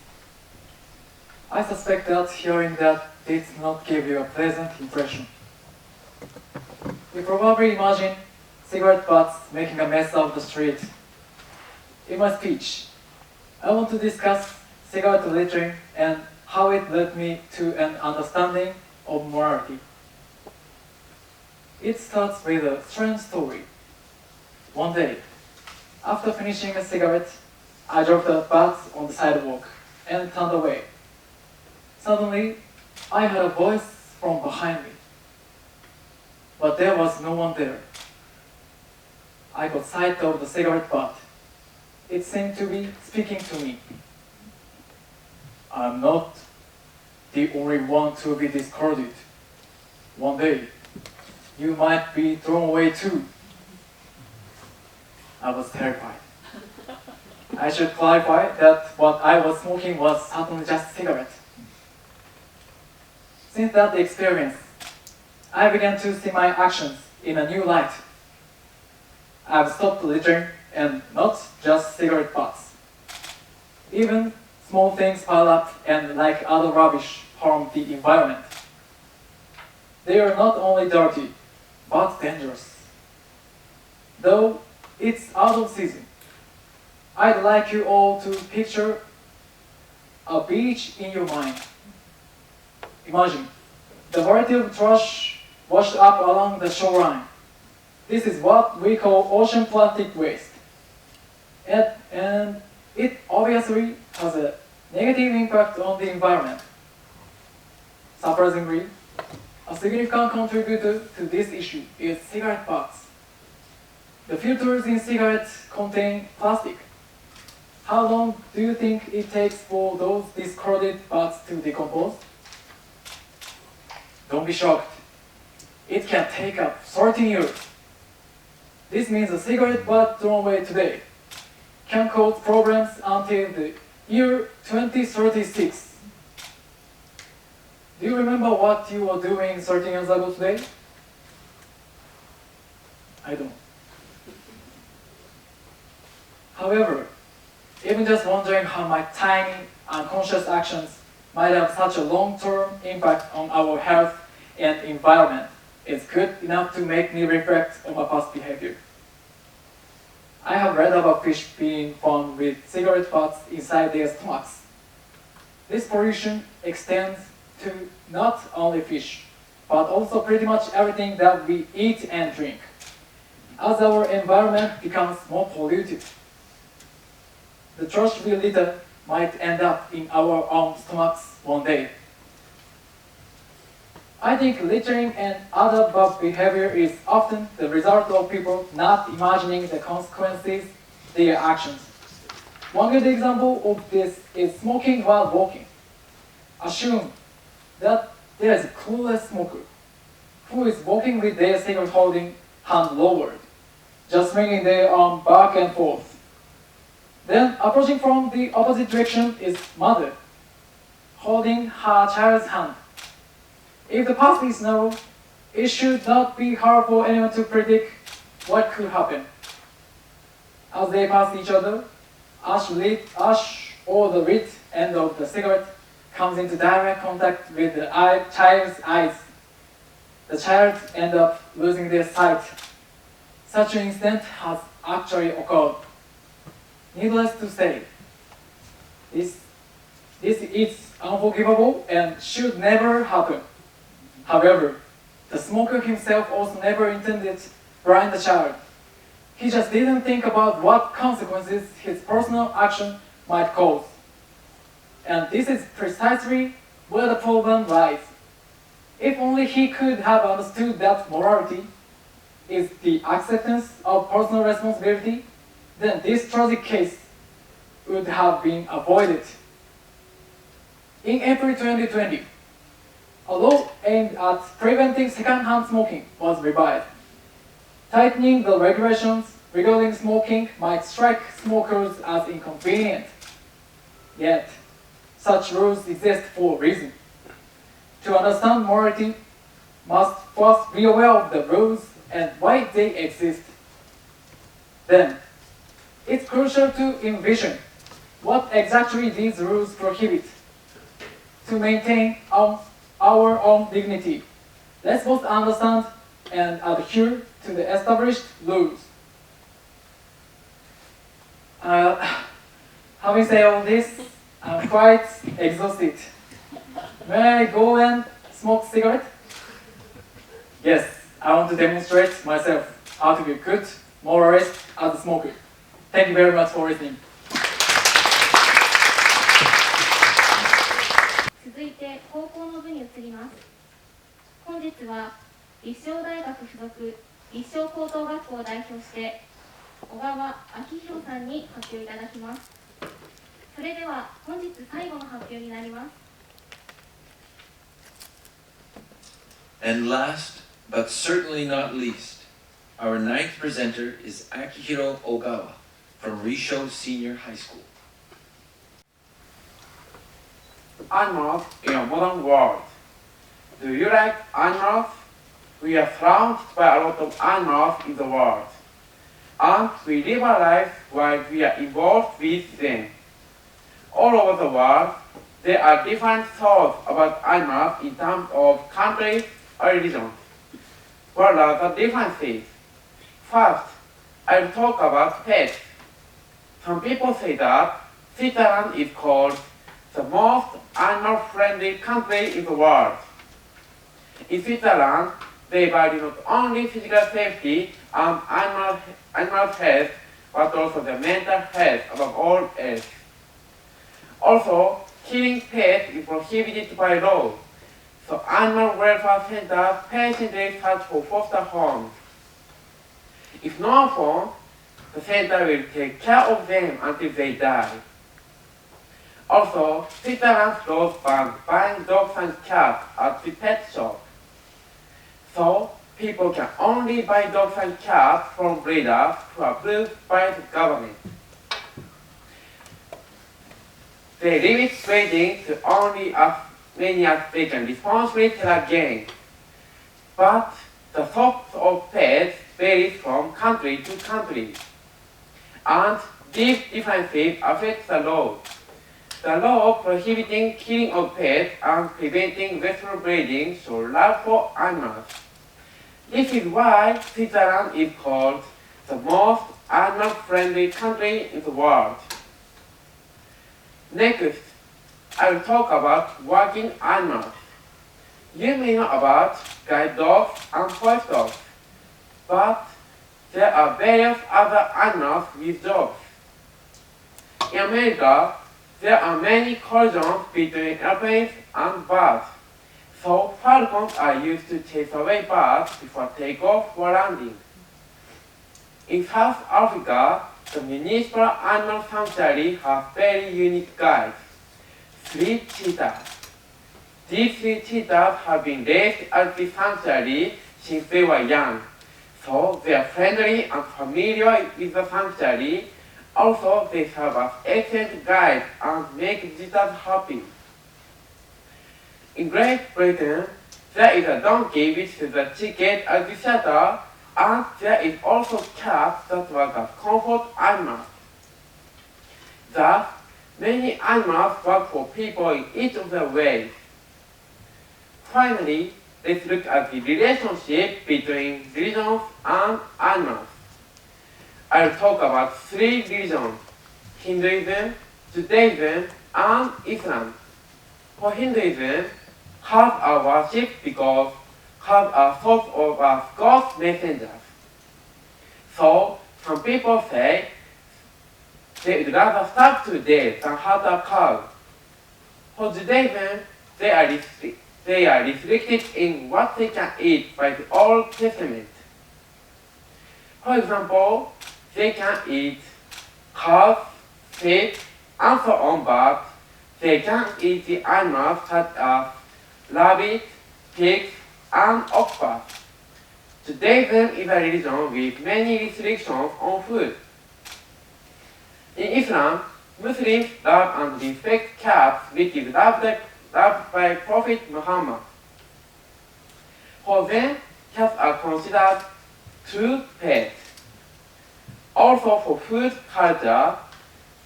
I suspect that hearing that did not give you a pleasant impression. You probably imagine cigarette butts making a mess of the street. In my speech, I want to discuss cigarette littering and how it led me to an understanding of morality. It starts with a strange story. One day, after finishing a cigarette, I dropped a butt on the sidewalk and turned away. Suddenly, I heard a voice from behind me, but there was no one there. I got sight of the cigarette butt. It seemed to be speaking to me. I'm not the only one to be discarded. One day, you might be thrown away too. I was terrified. I should clarify that what I was smoking was certainly just a cigarette. Since that experience, I began to see my actions in a new light. I've stopped littering, and not just cigarette butts. Even small things pile up and, like other rubbish, harm the environment. They are not only dirty, but dangerous. Though it's out of season, I'd like you all to picture a beach in your mind. Imagine the variety of trash washed up along the shoreline. This is what we call ocean plastic waste. And it obviously has a negative impact on the environment. Surprisingly, a significant contributor to this issue is cigarette butts. The filters in cigarettes contain plastic. How long do you think it takes for those discarded butts to decompose? Don't be shocked. It can take up 13 years. This means a cigarette butt thrown away today can cause problems until the year 2036. Do you remember what you were doing 13 years ago today? I don't. However, even just wondering how my tiny, unconscious actions might have such a long-term impact on our health and environment is good enough to make me reflect on my past behavior. I have read about fish being found with cigarette butts inside their stomachs. This pollution extends to not only fish, but also pretty much everything that we eat and drink, as our environment becomes more polluted. The trash we litter might end up in our own stomachs one day. I think littering and other bad behavior is often the result of people not imagining the consequences of their actions. One good example of this is smoking while walking. Assume that there is a clueless smoker who is walking with their cigarette holding hand lowered, just swinging their arm back and forth. Then, approaching from the opposite direction is mother, holding her child's hand. If the path is narrow, it should not be hard for anyone to predict what could happen. As they pass each other, ash or the lit end of the cigarette comes into direct contact with the child's eyes. The child ends up losing their sight. Such an incident has actually occurred. Needless to say, this is unforgivable and should never happen. However, the smoker himself also never intended to blind the child. He just didn't think about what consequences his personal action might cause. And this is precisely where the problem lies. If only he could have understood that morality is the acceptance of personal responsibility, then this tragic case would have been avoided. In April 2020, a law aimed at preventing second-hand smoking was revised. Tightening the regulations regarding smoking might strike smokers as inconvenient. Yet, such rules exist for a reason. To understand morality, must first be aware of the rules and why they exist. Then, it's crucial to envision what exactly these rules prohibit. To maintain our own dignity, let's both understand and adhere to the established rules. Having said all this, I'm quite exhausted. May I go and smoke a cigarette? Yes, I want to demonstrate myself how to be a good moralist as a smoker. Thank you very much for listening. 続いて高校の部に移ります。本日は立正大学附属立正高等学校を代表して小川明弘さんに発表いただきます。それでは本日最後の発表になります。And last, but certainly not least, our ninth presenter is Akihiro Ogawa from Rissho Senior High School. Animals in a modern world. Do you like animals? We are surrounded by a lot of animals in the world, and we live our life while we are involved with them. All over the world, there are different thoughts about animals in terms of countries or religions. What are the differences? First, I will talk about pets. Some people say that Switzerland is called the most animal-friendly country in the world. In Switzerland, they value not only physical safety and animal health, but also the mental health above all else. Also, killing pets is prohibited by law, so animal welfare centers patiently search for foster homes. If no one found, the center will take care of them until they die. Also, Switzerland's laws ban buying dogs and cats at the pet shop. So, people can only buy dogs and cats from breeders who are approved by the government. They limit breeding to only as many as they can responsibly sell again. But the thought of pets varies from country to country. And these differences affect the law. The law prohibiting killing of pets and preventing wasteful breeding shows love for animals. This is why Switzerland is called the most animal-friendly country in the world. Next, I will talk about working animals. You may know about guide dogs and police dogs, but there are various other animals with dogs. In America, there are many collisions between airplanes and birds, so falcons are used to chase away birds before takeoff or landing. In South Africa, the municipal animal sanctuary has very unique guides, 3 cheetahs. These 3 cheetahs have been raised at the sanctuary since they were young, so they are friendly and familiar with the sanctuary. Also, they serve as excellent guides and make visitors happy. In Great Britain, there is a donkey which sells a ticket at the theater, and there is also cats that work as comfort animals. Thus, many animals work for people in each of their ways. Finally, let's look at the relationship between religions and animals. I will talk about 3 religions: Hinduism, Judaism, and Islam. For Hinduism, cats are worshipped because cats are thought of as God's messengers. So, some people say they would rather starve to death than hurt a cow. For Judaism, they are they are restricted in what they can eat by the Old Testament. For example, they can eat cows, fish, and so on, but they can't eat the animals such as rabbit, pigs, and octopus. Judaism is a religion with many restrictions on food. In Islam, Muslims love and respect cats, which is loved by Prophet Muhammad. For them, cats are considered true pets. Also for food culture,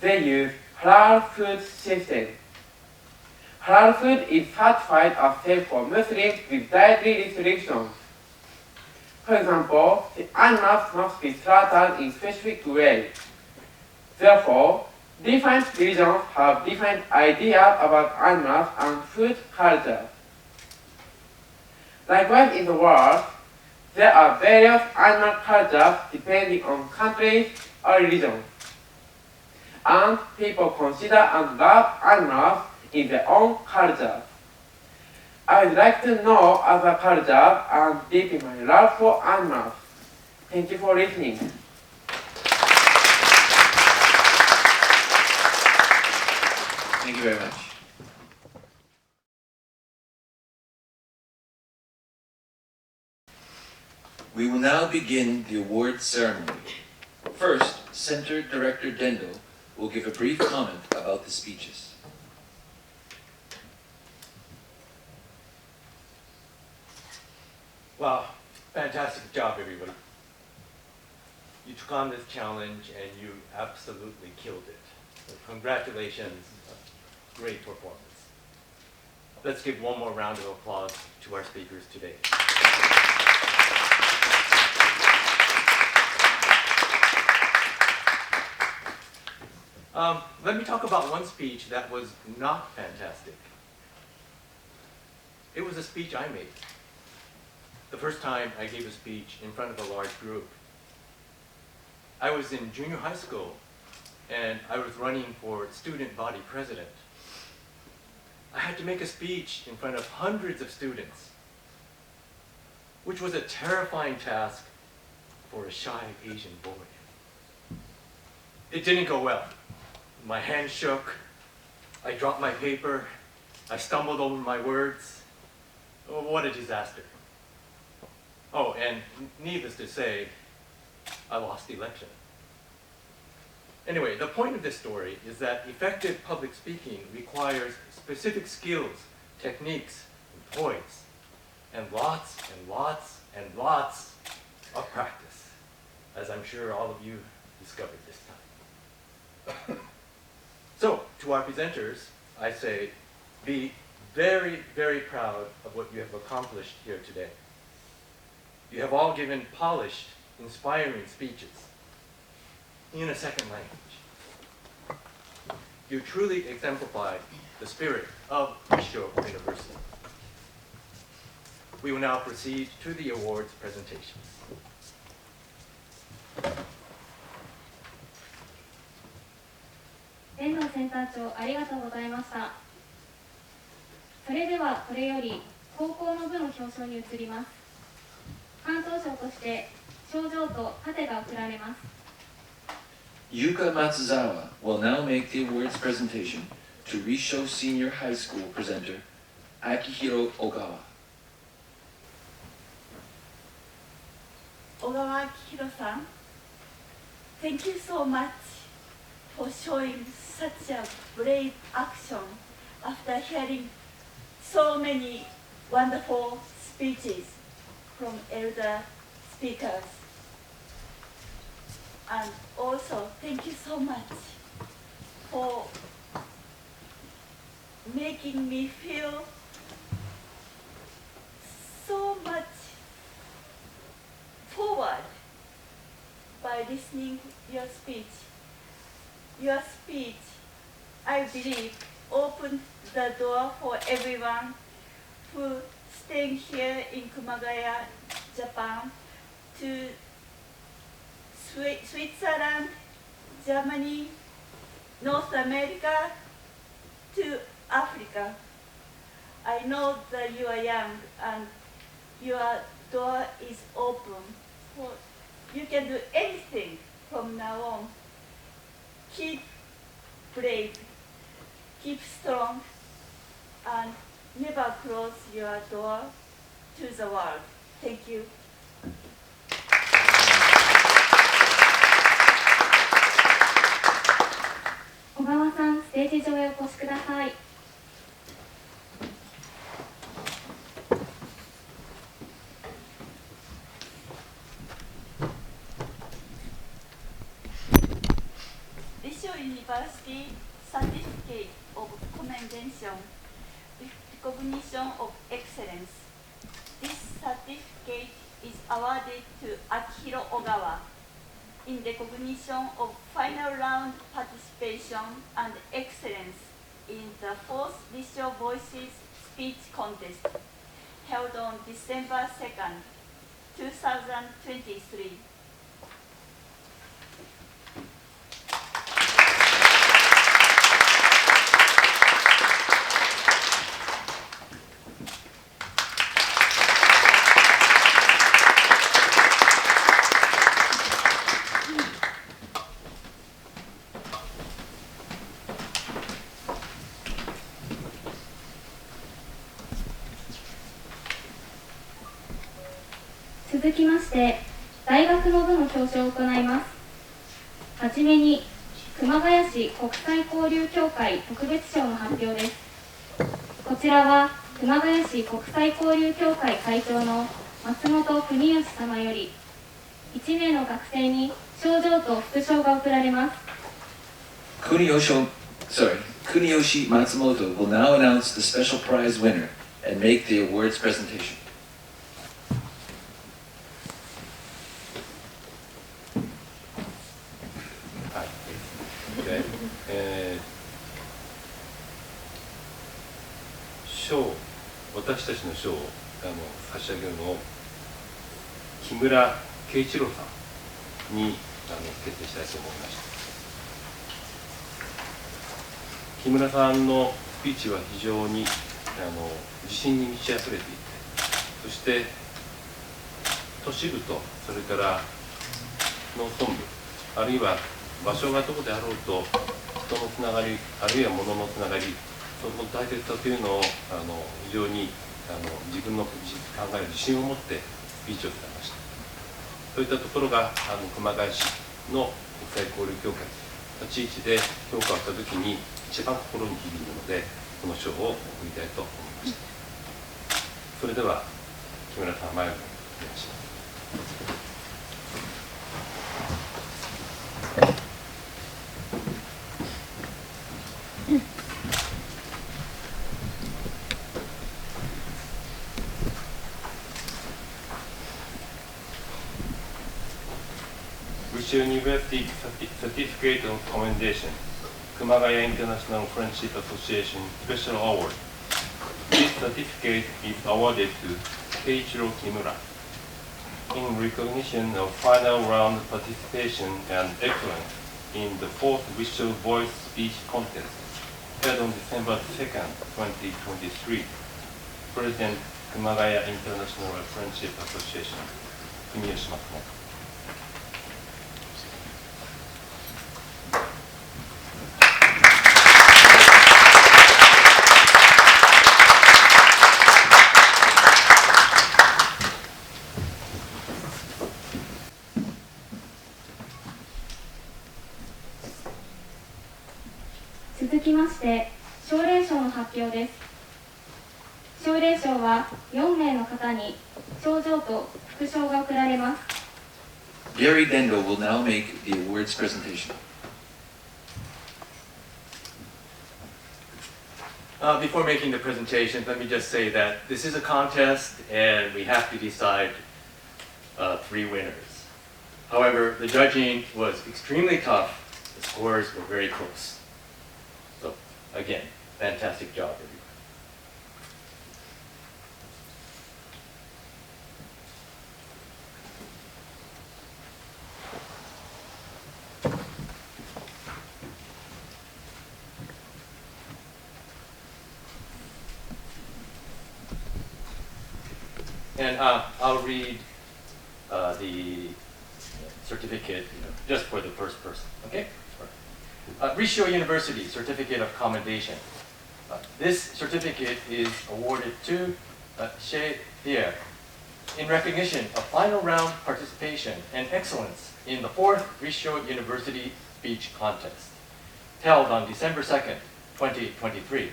they use halal food system. Halal food is certified as safe for Muslims with dietary restrictions. For example, the animals must be slaughtered in a specific way. Therefore, different religions have different ideas about animals and food culture. Likewise in the world, there are various animal cultures depending on countries or religions. And people consider and love animals in their own culture. I would like to know other cultures and deepen my love for animals. Thank you for listening. Thank you very much. We will now begin the award ceremony. First, Center Director Dendo will give a brief comment about the speeches. Wow, fantastic job, everybody. You took on this challenge and you absolutely killed it. So congratulations, great performance. Let's give one more round of applause to our speakers today. Let me talk about one speech that was not fantastic. It was a speech I made. The first time I gave a speech in front of a large group. I was in junior high school and I was running for student body president. I had to make a speech in front of hundreds of students, which was a terrifying task for a shy Asian boy. It didn't go well. My hand shook, I dropped my paper, I stumbled over my words. Oh, what a disaster. Oh, and needless to say, I lost the election. Anyway, the point of this story is that effective public speaking requires specific skills, techniques, and poise, and lots and lots and lots of practice, as I'm sure all of you discovered this time. So, to our presenters, I say, be very, very proud of what you have accomplished here today. You have all given polished, inspiring speeches in a second language. You truly exemplify the spirit of Rissho University. We will now proceed to the awards presentations. 遠藤センター長、ありがとうございました。それではこれより高校の部の表彰に移ります。感想賞として賞状と盾が贈られます。Yuka Matsuzawa will now make the awards presentation to Rissho Senior High School presenter Akihiro Ogawa. Ogawa Akihiro-san, thank you so much for showing such a brave action after hearing so many wonderful speeches from elder speakers. And also, thank you so much for making me feel so much forward by listening to your speech. Your speech, I believe, opened the door for everyone who staying here in Kumagaya, Japan, to Switzerland, Germany, North America, to Africa. I know that you are young and your door is open. So you can do anything from now on. Keep brave, keep strong, and never close your door to the world. Thank you. 小川さん、ステージ上へお越しください。Rissho University Certificate of Commendation, Recognition of Excellence. This certificate is awarded to Akihiro Ogawa in recognition of final round participation and excellence in the 4th Rissho Voices speech contest held on December 2nd, 2023. 続きまして、大学の部の表彰を行います。はじめに、熊谷市国際交流協会特別賞の発表です。こちらは、熊谷市国際交流協会会長の松本邦義様より、1名の学生に賞状と副賞が贈られます。Kuniyoshi Matsumoto will now announce the special prize winner and make the awards presentation. 私たちの賞を差し上げるのを木村圭一郎さんに決定したいと思いました。木村さんのスピーチは非常に自信に満ち溢れていて、そして都市部とそれから農村部、あるいは場所がどこであろうと人のつながり、あるいは物のつながり、その大切さというのを非常に自分の考える自信を持ってスピーチをされました。そういったところが熊谷市の国際交流協会立ち位置で評価をしたときに一番心に響くので、この賞を贈りたいと思いました。それでは木村さん、前をお願いします。Rissho University Certificate of Commendation, Kumagaya International Friendship Association Special Award. This certificate is awarded to Keiichiro Kimura in recognition of final round participation and excellence in the 4th Rissho Voice Speech Contest held on December 2nd, 2023. President Kumagaya International Friendship Association, Kumiyoshi Matsumoto. 続きまして、奨励賞の発表です。奨励賞は4名の方に賞状と副賞が贈られます。Gary Dendo will now make the awards presentation. Before making the presentation, let me just say that this is a contest and we have to decide 3 winners. However, the judging was extremely tough. The scores were very close. So, again, fantastic job, everybody. And I'll read the certificate just for the first person, okay? Rissho University Certificate of Commendation. This certificate is awarded to She Thier in recognition of final round participation and excellence in the 4th Rissho University Speech Contest, held on December 2nd, 2023.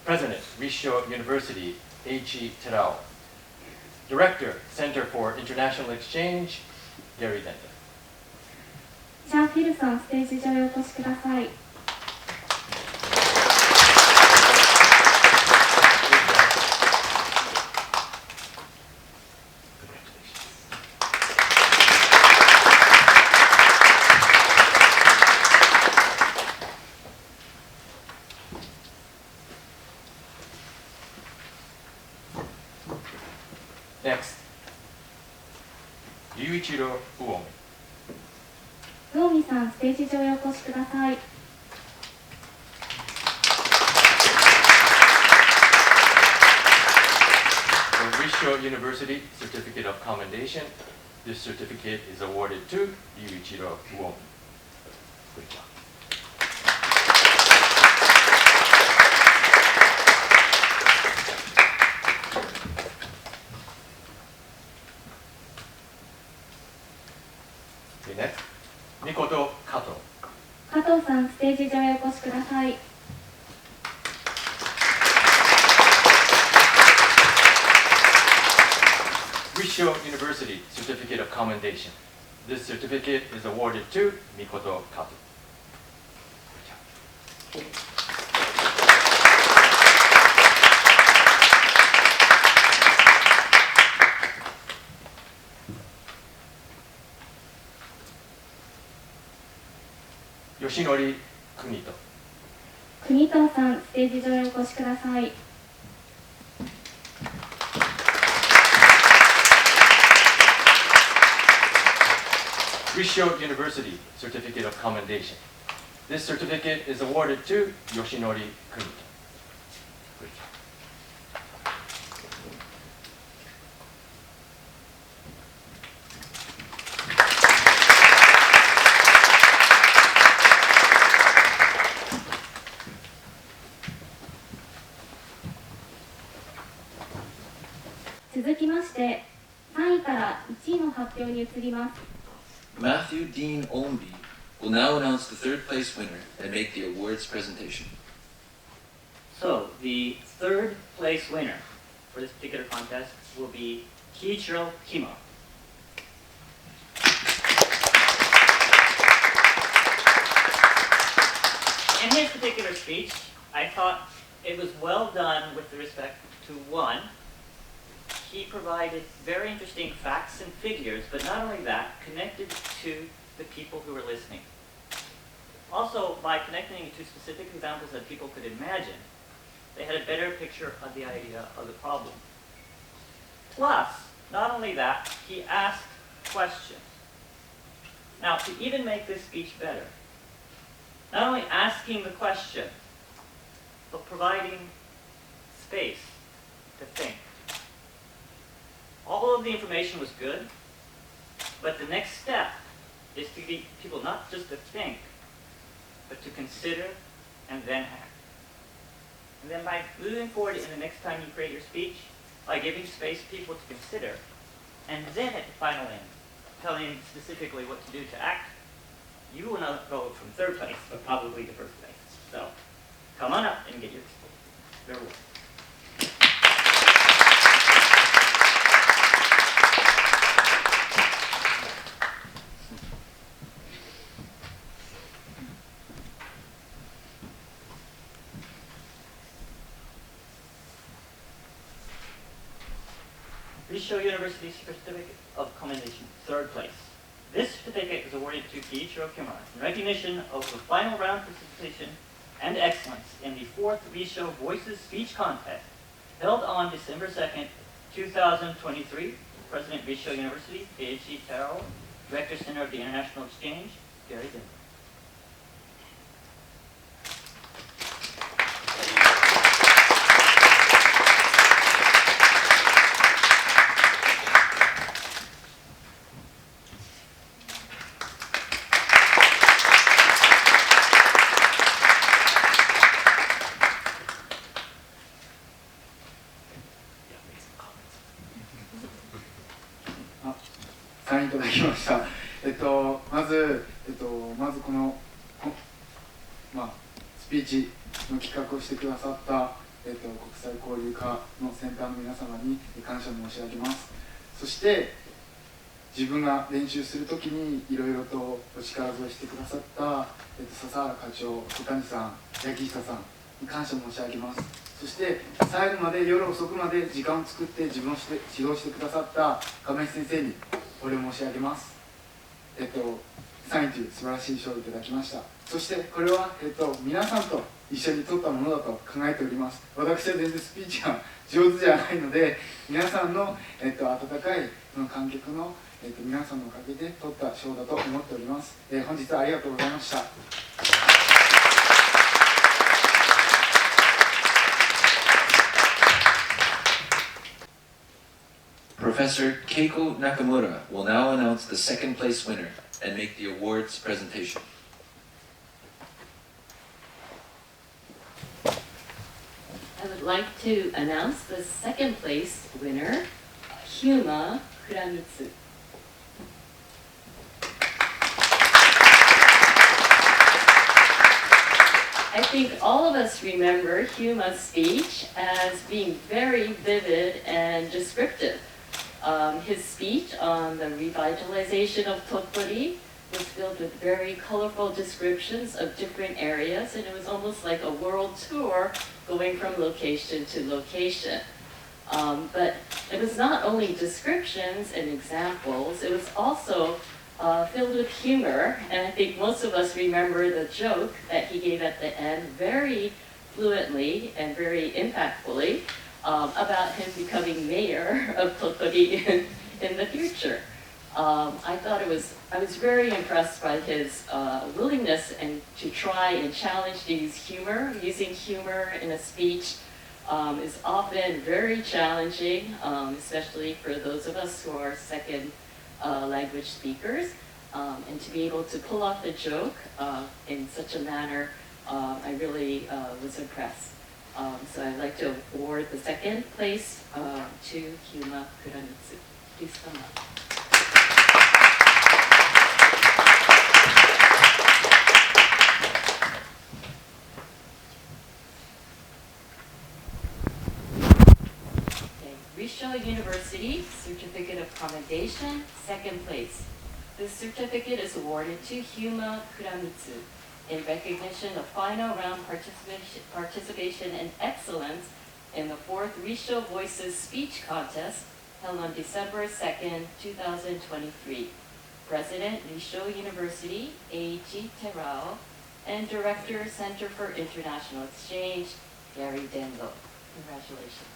President, Rissho University, Eiichi Terao. Director, Center for International Exchange, Gary Denta. じゃあフィルさん、ステージ上へお越しください。Next, Ryuichiro Uomi. 魚見さん、ステージ上へお越しください。Rissho University Certificate of Commendation. This certificate is awarded to Ryuichiro Uomi. Good job. Okay, next, Mikoto Kato. 加藤さん、ステージ上へお越しください。Rissho University Certificate of Commendation. This certificate is awarded to Mikoto Kato. Good job. Yoshinori Kunito. 国藤さん、ステージ上へお越しください。Rissho University Certificate of Commendation. This certificate is awarded to Yoshinori Kunito. Good job. .続きまして、3位から1位の発表に移ります。Matthew Dean Omby will now announce the third place winner and make the awards presentation. So, the third place winner for this particular contest will be Kiichiro Kimo. In his particular speech, I thought it was well done with respect to one. He provided very interesting facts and figures, but not only that, connected to the people who were listening. Also, by connecting to specific examples that people could imagine, they had a better picture of the idea of the problem. Plus, not only that, he asked questions. Now, to even make this speech better, not only asking the question, but providing space to think. All of the information was good, but the next step is to get people not just to think, but to consider and then act. And then by moving forward in the next time you create your speech, by giving space for people to consider, and then at the final end, telling specifically what to do to act, you will not go from third place, but probably to first place. So, come on up and get your reward. Rissho University Certificate of Commendation, third place. This certificate is awarded to Kiichiro Kimura in recognition of the final round participation and excellence in the 4th Rissho Voices Speech Contest, held on December 2nd, 2023. President, Rissho University, Eiichi Terao. Director, Center of the International Exchange, Gary Denta. した。まずこの、スピーチの企画をしてくださった、国際交流科のセンターの皆様に感謝申し上げます。そして自分が練習するときにいろいろとお力添えしてくださった、笹原課長、小谷さん、八木下さんに感謝申し上げます。そして最後まで夜遅くまで時間を作って自分を指導してくださった亀井先生にお礼申し上げます。サインという素晴らしい賞をいただきました。そしてこれは、皆さんと一緒に撮ったものだと考えております。私は全然スピーチが上手じゃないので、皆さんの、温かいその観客の、皆さんのおかげで撮った賞だと思っております。本日はありがとうございました。Professor Keiko Nakamura will now announce the second place winner and make the awards presentation. I would like to announce the second place winner, Hyuma Kuramitsu. I think all of us remember Hyuma's speech as being very vivid and descriptive. His speech on the revitalization of Tottori was filled with very colorful descriptions of different areas, and it was almost like a world tour going from location to location. But it was not only descriptions and examples, it was also filled with humor, and I think most of us remember the joke that he gave at the end very fluently and very impactfully about him becoming mayor of Tottori in the future. I was very impressed by his willingness and to try and challenge to use humor. Using humor in a speech is often very challenging, especially for those of us who are second language speakers. And to be able to pull off the joke in such a manner, I really was impressed. So I'd like to award the second place to Hyuma Kuramitsu. Please come up. Rissho University Certificate of Commendation, second place. This certificate is awarded to Hyuma Kuramitsu in recognition of final round participation and excellence in the 4th Rissho Voices speech contest held on December 2nd, 2023. President, Rissho University, Eiji Terao, and Director, Center for International Exchange, Gary Denlo. Congratulations.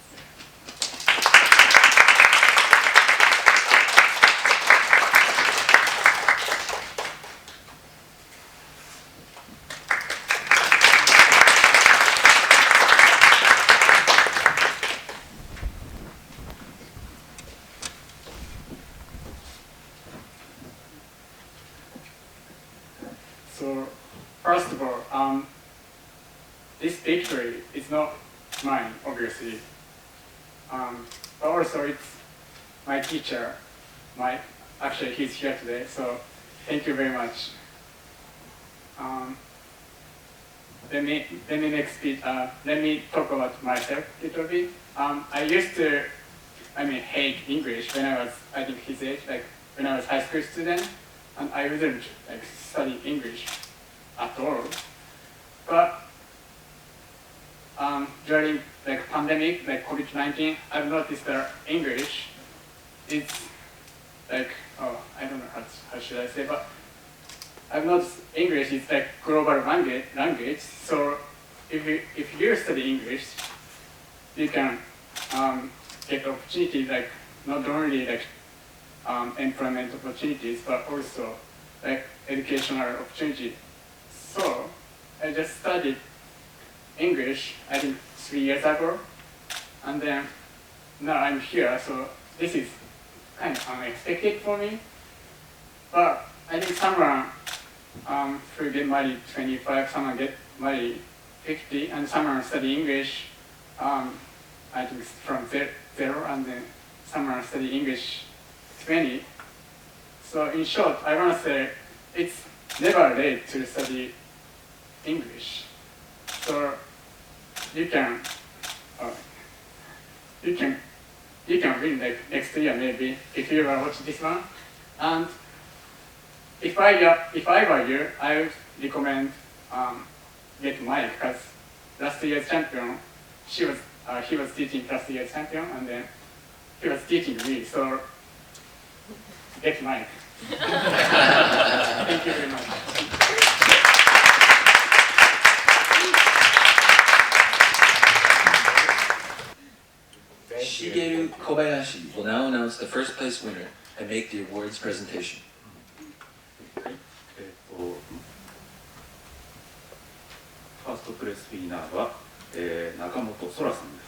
So, first of all, this victory is not mine, obviously. But also it's my teacher. Actually, he's here today, so thank you very much. Let me talk about myself a little bit. I used to, hate English when I was, I think his age, like when I was high school student, and I wouldn't study English at all. But during pandemic, COVID-19, I've noticed that English is I don't know how should I say, but I've noticed English is global language. So if you study English, you can get opportunities not only employment opportunities, but also educational opportunities. So I just studied English, I think 3 years ago, and then now I'm here. So this is kind of unexpected for me. But I think someone who get married 25, someone get married 50, and someone study English, I think from 0, and then someone study English 20. So in short, I want to say it's never late to study English. So you can win like next year maybe if you watch this one. And if I were you, I would recommend get Mike because last year's champion, he was teaching last year's champion, and then he was teaching me. So get Mike. Thank you very much. Shigeru Kobayashi will now announce the first place winner and make the awards presentation. ファーストプレスウィナーは、中本空さんです。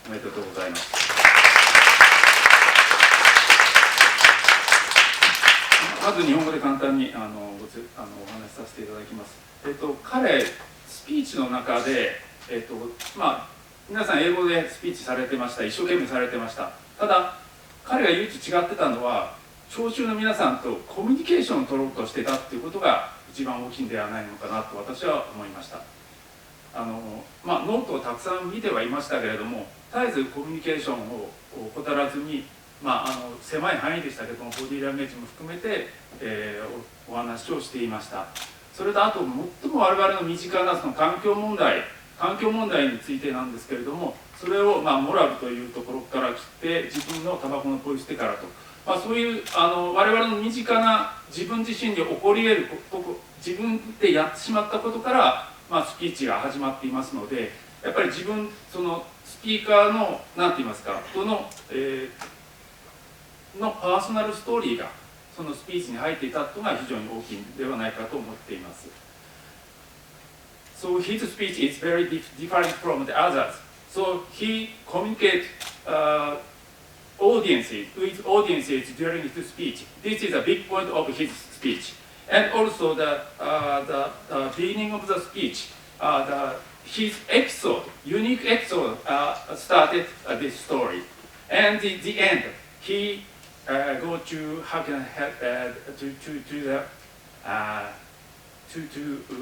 おめでとうございます。まず日本語で簡単にお話しさせていただきます。彼スピーチの中で、皆さん英語でスピーチされてました。一生懸命されてました。ただ彼が唯一違ってたのは聴衆の皆さんとコミュニケーションを取ろうとしてたっていうことが一番大きいんではないのかなと私は思いました。ノートをたくさん見てはいましたけれども、絶えずコミュニケーションを怠らずに、狭い範囲でしたけどもボディーランゲージも含めて、お話をしていました。それとあと最も我々の身近なその環境問題についてなんですけれども、それをモラルというところから切って自分のタバコのポイ捨てからと、そういう我々の身近な自分自身に起こり得ること、自分でやってしまったことからスピーチが始まっていますので、やっぱり自分そのスピーカーの何て言いますか人の、のパーソナルストーリーがそのスピーチに入っていたことが非常に大きいのではないかと思っています。So his speech is very different from the others. So he communicates with audiences during his speech. This is a big point of his speech. And also the beginning of the speech, his episode, unique episode, started this story. And the end, he go to how can I help to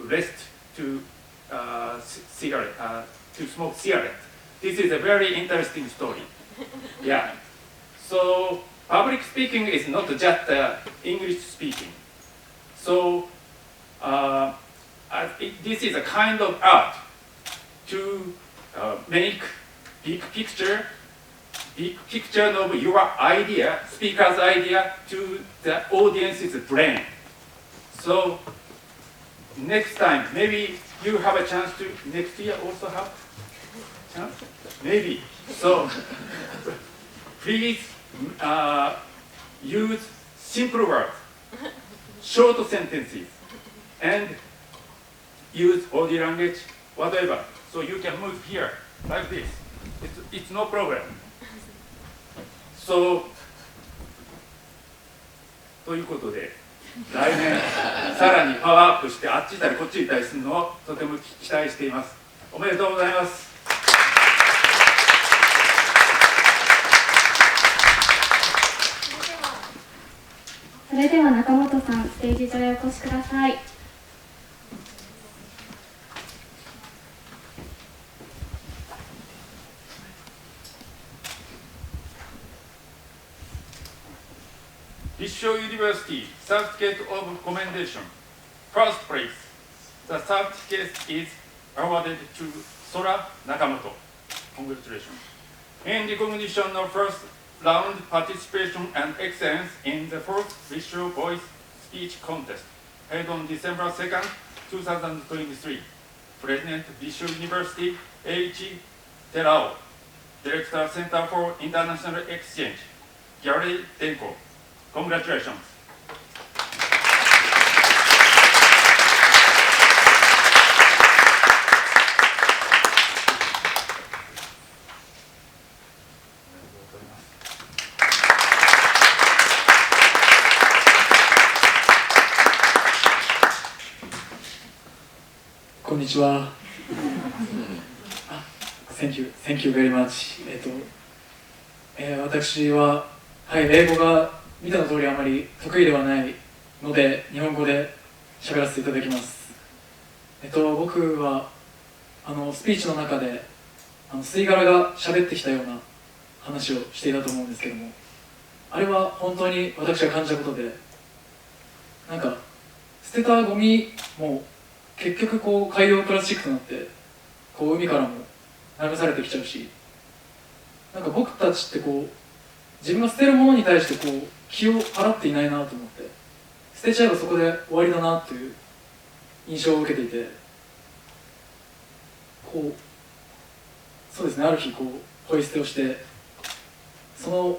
rest to cigarette to smoke cigarette. This is a very interesting story. Yeah. So public speaking is not just English speaking. So this is a kind of art to make big picture of your idea, speaker's idea, to the audience's brain. So next time, maybe you have a chance to next year also have chance, maybe. So please use simple words, short sentences, and use body language, whatever. So you can move here like this. It's no problem. So ということで来年さらにパワーアップしてあっち行ったりこっち行ったりするのをとても期待しています。おめでとうございます。それでは中本さん、ステージ上へお越しください。Rissho University Certificate of Commendation. First place. The certificate is awarded to Sora Nakamoto. Congratulations. In recognition of first round participation and excellence in the fourth Rissho Voice Speech Contest, held on December 2nd, 2023. President Rissho University H. Terao, Director Center for International Exchange, Gary Denko. Congratulations. こんにちは。Thank you very much. 私は、英語が見た通りあまり得意ではないので日本語で喋らせていただきます。僕はスピーチの中で吸い殻が喋ってきたような話をしていたと思うんですけども、あれは本当に私が感じたことで、なんか捨てたゴミも結局こう海洋プラスチックとなってこう海からも流されてきちゃうし、なんか僕たちってこう自分が捨てるものに対してこう気を払っていないなと思って、捨てちゃえばそこで終わりだなという印象を受けていて、こうそうですね、ある日こうポイ捨てをして、その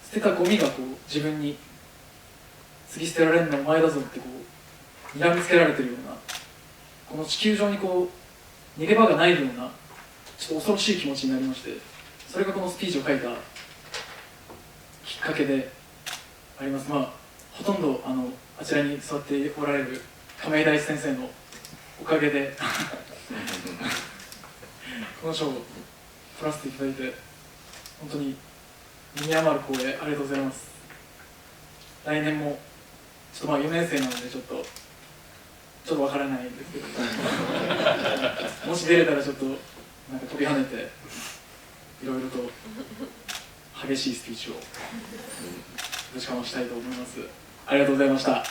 捨てたゴミがこう自分に次捨てられるのお前だぞってこう睨みつけられてるような、この地球上にこう逃げ場がないようなちょっと恐ろしい気持ちになりまして、それがこのスピーチを書いたきっかけであります。ほとんどあちらに座っておられる亀井大地先生のおかげでこの賞を取らせていただいて、本当に身に余る光栄ありがとうございます。来年もちょっと4年生なのでちょっとわからないんですけどもし出れたらちょっとなんか飛び跳ねていろいろと激しいスピーチをぶちかましたいと思います。ありがとうございました。